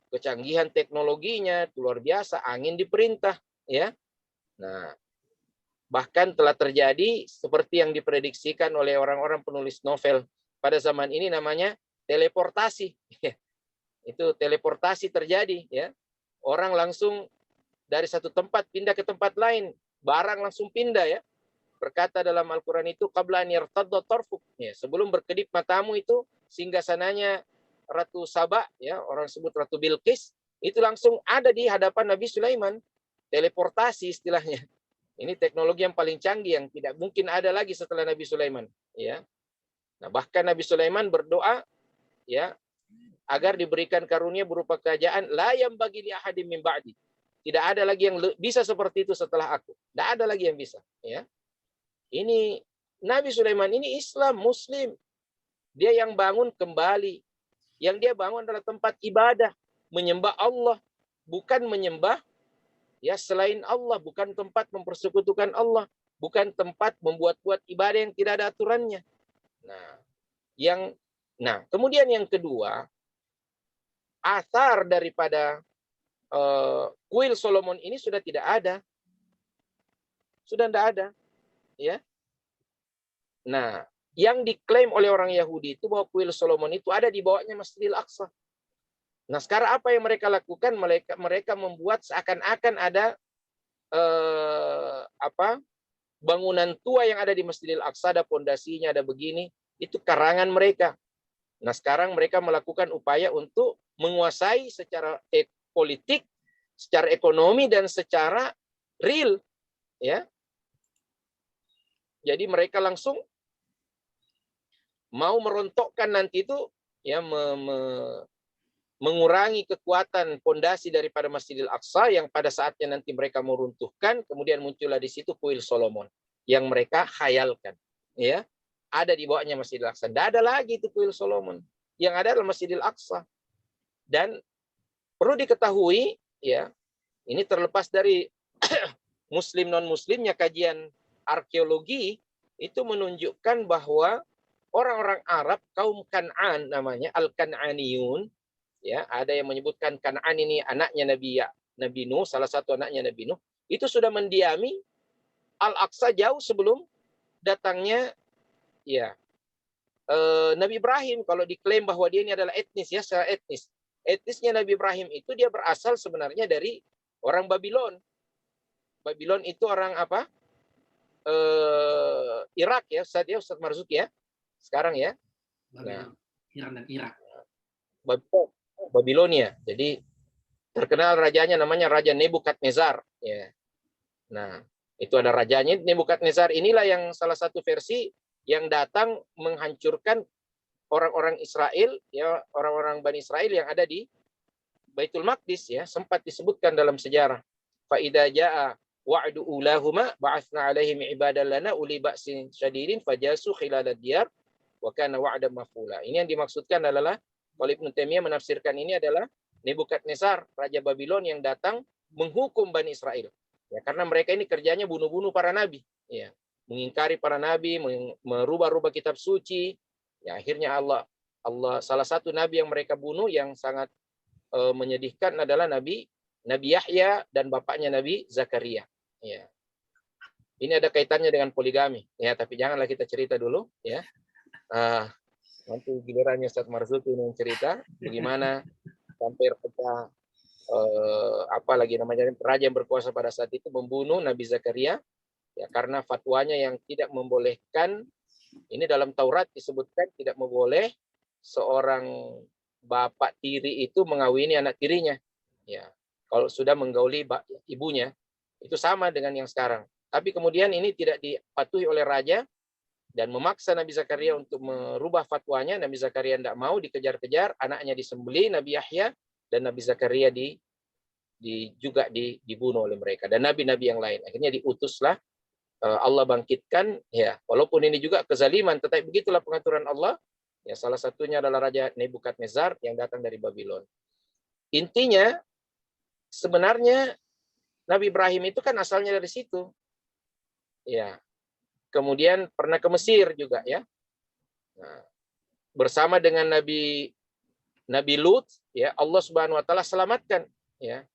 S4: Kecanggihan teknologinya luar biasa, angin diperintah, ya. Nah, bahkan telah terjadi seperti yang diprediksikan oleh orang-orang penulis novel pada zaman ini, namanya teleportasi. Itu teleportasi terjadi, ya. Orang langsung dari satu tempat pindah ke tempat lain, barang langsung pindah, ya. Berkata dalam Al-Qur'an itu, qabla an yartadda tarfuk, ya, sebelum berkedip matamu itu singgasananya Ratu Saba, ya, orang sebut Ratu Bilqis, itu langsung ada di hadapan Nabi Sulaiman. Teleportasi istilahnya. Ini teknologi yang paling canggih yang tidak mungkin ada lagi setelah Nabi Sulaiman, ya. Nah, bahkan Nabi Sulaiman berdoa, ya, agar diberikan karunia berupa kerajaan la yambagi li ahadin min ba'di. Tidak ada lagi yang bisa seperti itu setelah aku. Tidak ada lagi yang bisa, ya. Ini Nabi Sulaiman ini Islam, Muslim. Dia yang bangun kembali. Yang dia bangun adalah tempat ibadah, menyembah Allah, bukan menyembah, ya, selain Allah, bukan tempat mempersekutukan Allah, bukan tempat membuat-buat ibadah yang tidak ada aturannya. Nah, kemudian yang kedua, asar daripada kuil Solomon ini sudah tidak ada. Sudah tidak ada, ya. Nah, yang diklaim oleh orang Yahudi itu bahwa kuil Solomon itu ada di bawahnya Masjidil Aqsa. Nah, sekarang apa yang mereka lakukan? Mereka membuat seakan-akan ada bangunan tua yang ada di Masjidil Aqsa, ada pondasinya, ada begini. Itu karangan mereka. Nah, sekarang mereka melakukan upaya untuk menguasai secara politik, secara ekonomi, dan secara real, ya. Jadi mereka langsung mau merontokkan nanti itu, ya, mengurangi kekuatan pondasi daripada Masjidil Aqsa yang pada saatnya nanti mereka mau runtuhkan. Kemudian muncullah di situ kuil Solomon yang mereka khayalkan, ya, ada di bawahnya Masjidil Aqsa. Tidak ada lagi itu kuil Solomon. Yang ada adalah Masjidil Aqsa. Dan perlu diketahui, ya, ini terlepas dari Muslim non-Muslimnya, kajian arkeologi itu menunjukkan bahwa orang-orang Arab, kaum Kan'an namanya, Al-Kan'aniyun, ya, ada yang menyebutkan Kan'an ini anaknya Nabi Nuh, salah satu anaknya Nabi Nuh, itu sudah mendiami Al-Aqsa jauh sebelum datangnya, ya, Nabi Ibrahim. Kalau diklaim bahwa dia ini adalah etnis, ya, secara etnis. Etnisnya Nabi Ibrahim itu dia berasal sebenarnya dari orang Babylon. Babylon itu orang apa? Irak, ya, Ustaz Marzuki, ya. Sekarang, ya. Nah,
S1: Iran dan Irak.
S4: Babilonia. Jadi terkenal rajanya namanya Raja Nebukadnezar, ya. Nah, itu ada rajanya Nebukadnezar. Inilah yang salah satu versi yang datang menghancurkan orang-orang Israel, ya, orang-orang Bani Israel yang ada di Baitul Maqdis ya sempat disebutkan dalam sejarah. Fa idza jaa wa'du ulahuma ba'atsna 'alaihim ibadan lana uli ba'sin syadidin fajasu khilalad diyar wa kana wa'dan maf'ula. Ini yang dimaksudkan adalah kalau Ibnu Taimiyah menafsirkan ini adalah Nebukadnezar, raja Babylon yang datang menghukum Bani Israel. Ya, karena mereka ini kerjanya bunuh-bunuh para nabi, ya. Mengingkari para nabi, merubah-rubah kitab suci. Ya, akhirnya Allah salah satu nabi yang mereka bunuh yang sangat menyedihkan adalah Nabi Yahya dan bapaknya Nabi Zakaria. Ya. Ini ada kaitannya dengan poligami. Ya, tapi janganlah kita cerita dulu. Ya. Nanti gilirannya Ustaz Marzuki yang cerita bagaimana sampai pecah apa lagi namanya raja yang berkuasa pada saat itu membunuh Nabi Zakaria ya karena fatwanya yang tidak membolehkan. Ini dalam Taurat disebutkan tidak boleh seorang bapak tiri itu mengawini anak tirinya. Ya, kalau sudah menggauli ibunya itu sama dengan yang sekarang. Tapi kemudian ini tidak dipatuhi oleh raja dan memaksa Nabi Zakaria untuk merubah fatwanya. Nabi Zakaria tidak mau, dikejar-kejar, anaknya disembelih Nabi Yahya dan Nabi Zakaria juga dibunuh oleh mereka dan nabi-nabi yang lain. Akhirnya diutuslah Allah bangkitkan ya, walaupun ini juga kezaliman, tetapi begitulah pengaturan Allah. Ya, salah satunya adalah Raja Nebukadnezar yang datang dari Babylon. Intinya sebenarnya Nabi Ibrahim itu kan asalnya dari situ. Ya. Kemudian pernah ke Mesir juga ya. Nah, bersama dengan Nabi Lut ya, Allah Subhanahu wa taala selamatkan ya.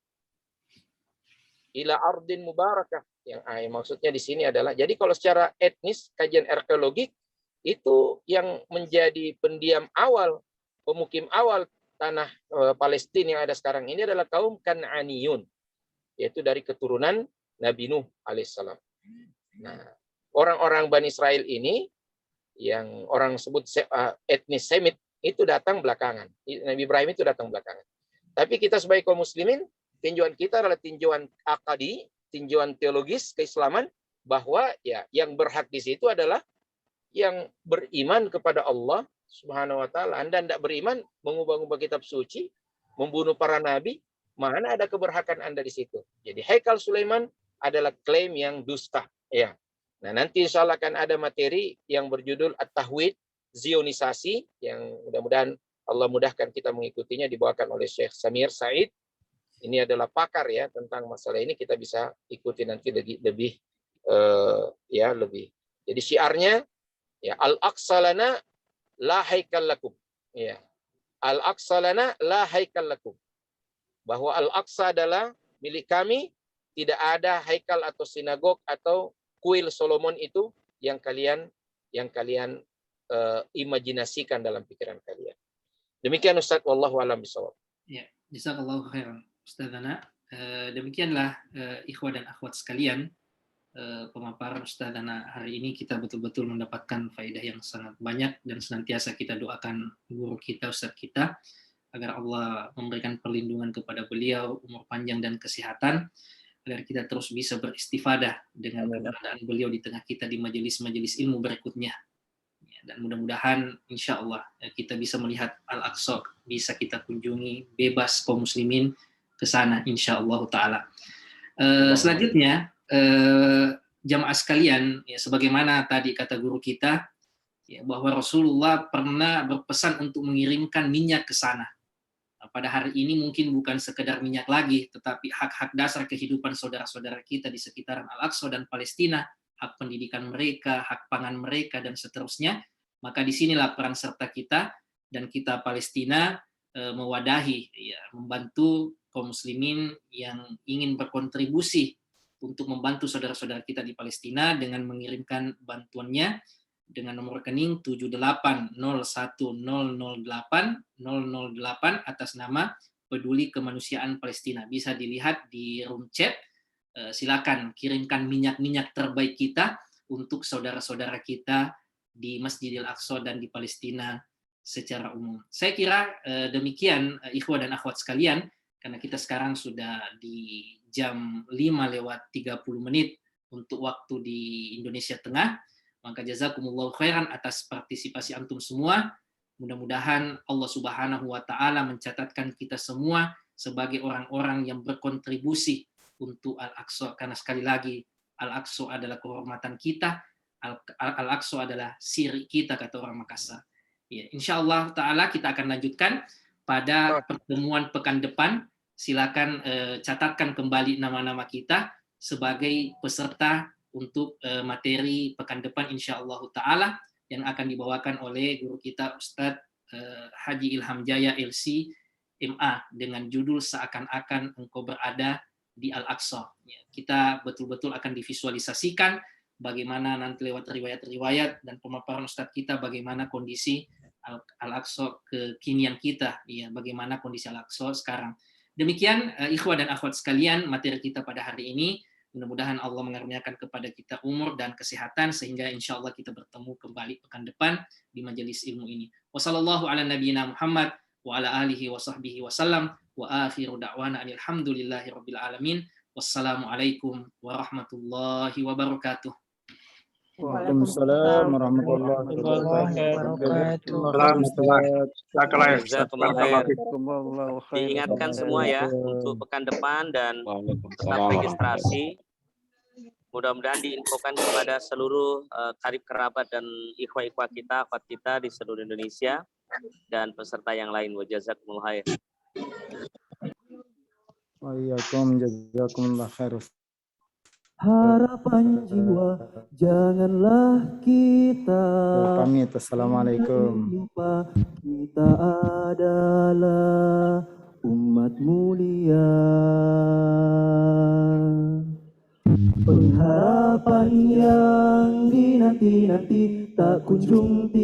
S4: Ila ardin mubarakah. Yang maksudnya di sini adalah jadi kalau secara etnis kajian arkeologik itu yang menjadi pendiam awal, pemukim awal tanah Palestina yang ada sekarang ini adalah kaum Kan'aniyun, yaitu dari keturunan Nabi Nuh alaihissalam. Nah, orang-orang Bani Israel ini yang orang sebut etnis Semit itu datang belakangan. Nabi Ibrahim itu datang belakangan. Tapi kita sebagai kaum muslimin, tinjauan kita adalah tinjauan akadi, tinjauan teologis keislaman, bahwa ya yang berhak di situ adalah yang beriman kepada Allah Subhanahu wa taala. Anda tidak beriman, mengubah-ubah kitab suci, membunuh para nabi, mana ada keberhakan Anda di situ. Jadi Haikal Sulaiman adalah klaim yang dusta, ya. Nah, nanti insya Allah akan ada materi yang berjudul At-Tahwid, Zionisasi, yang mudah-mudahan Allah mudahkan kita mengikutinya, dibawakan oleh Syekh Samir Said. Ini adalah pakar ya tentang masalah ini, kita bisa ikuti nanti lebih. Jadi syiarnya ya Al-Aqsa lana la haikal lakum. Ya. Al-Aqsa lana la haikal lakum. Bahwa Al-Aqsa adalah milik kami, tidak ada haikal atau sinagog atau kuil Solomon itu yang kalian imajinasikan dalam pikiran kalian. Demikian Ustaz, wallahu a'lam bishawab.
S1: Ya, jazakallahu khairan Ustazana. Demikianlah ikhwah dan akhwat sekalian, pemaparan Ustazana hari ini. Kita betul-betul mendapatkan faedah yang sangat banyak dan senantiasa kita doakan guru kita, Ustaz kita, agar Allah memberikan perlindungan kepada beliau, umur panjang dan kesehatan, agar kita terus bisa beristifadah dengan keberadaan beliau di tengah kita di majelis-majelis ilmu berikutnya. Dan mudah-mudahan insya Allah kita bisa melihat Al-Aqsa, bisa kita kunjungi bebas kaum muslimin ke sana insya Allah ta'ala. Selanjutnya jamaah sekalian, ya, sebagaimana tadi kata guru kita ya, bahwa Rasulullah pernah berpesan untuk mengirimkan minyak ke sana. Pada hari ini mungkin bukan sekedar minyak lagi, tetapi hak-hak dasar kehidupan saudara-saudara kita di sekitaran Al-Aqsa dan Palestina, hak pendidikan mereka, hak pangan mereka, dan seterusnya. Maka disinilah peran serta kita dan kita Palestina mewadahi, ya, membantu kaum muslimin yang ingin berkontribusi untuk membantu saudara-saudara kita di Palestina dengan mengirimkan bantuannya dengan nomor rekening 7801008008 atas nama Peduli Kemanusiaan Palestina. Bisa dilihat di room chat. Silakan kirimkan minyak-minyak terbaik kita untuk saudara-saudara kita di Masjidil Aqsa dan di Palestina secara umum. Saya kira demikian ikhwah dan akhwat sekalian, karena kita sekarang sudah di jam 5:30 untuk waktu di Indonesia Tengah. Maka jazakumullahu khairan atas partisipasi antum semua. Mudah-mudahan Allah Subhanahu wa taala mencatatkan kita semua sebagai orang-orang yang berkontribusi untuk Al-Aqsa, karena sekali lagi Al-Aqsa adalah kehormatan kita, Al-Aqsa adalah siri kita, kata orang Makassar. Ya, insyaallah taala kita akan lanjutkan pada pertemuan pekan depan. Silakan catatkan kembali nama-nama kita sebagai peserta untuk materi pekan depan insyaallah taala yang akan dibawakan oleh guru kita Ustadz Haji Ilham Jaya LC MA dengan judul Seakan-akan Engkau Berada di Al-Aqsa. Ya, kita betul-betul akan divisualisasikan bagaimana nanti lewat riwayat-riwayat dan pemaparan Ustadz kita bagaimana kondisi Al-Aqsa kekinian kita, ya, bagaimana kondisi Al-Aqsa sekarang. Demikian ikhwah dan akhwat sekalian materi kita pada hari ini. Mudah-mudahan Allah mengaruniakan kepada kita umur dan kesehatan sehingga insya Allah kita bertemu kembali pekan depan di majelis ilmu ini. Wassallallahu ala nabiyyina Muhammad wa ala alihi wa sahbihi wasallam wa akhiru da'wana alhamdulillahi rabbil alamin. Wassalamualaikum warahmatullahi wabarakatuh.
S3: Waalaikumsalam warahmatullahi wabarakatuh.
S2: Diingatkan semua ya untuk pekan depan dan tetap registrasi. Mudah-mudahan diinfokan kepada seluruh karib kerabat dan ikhwah-ikhwah kita, akhwat kita di seluruh Indonesia dan peserta yang lain. Wa jazakumullah khair.
S3: Wa iyyakum jazakumullah khair.
S9: Harapan jiwa, janganlah kita
S3: pamit. Assalamualaikum.
S9: Kita adalah umat mulia, pengharapan yang dinanti-nanti tak kunjung tiba.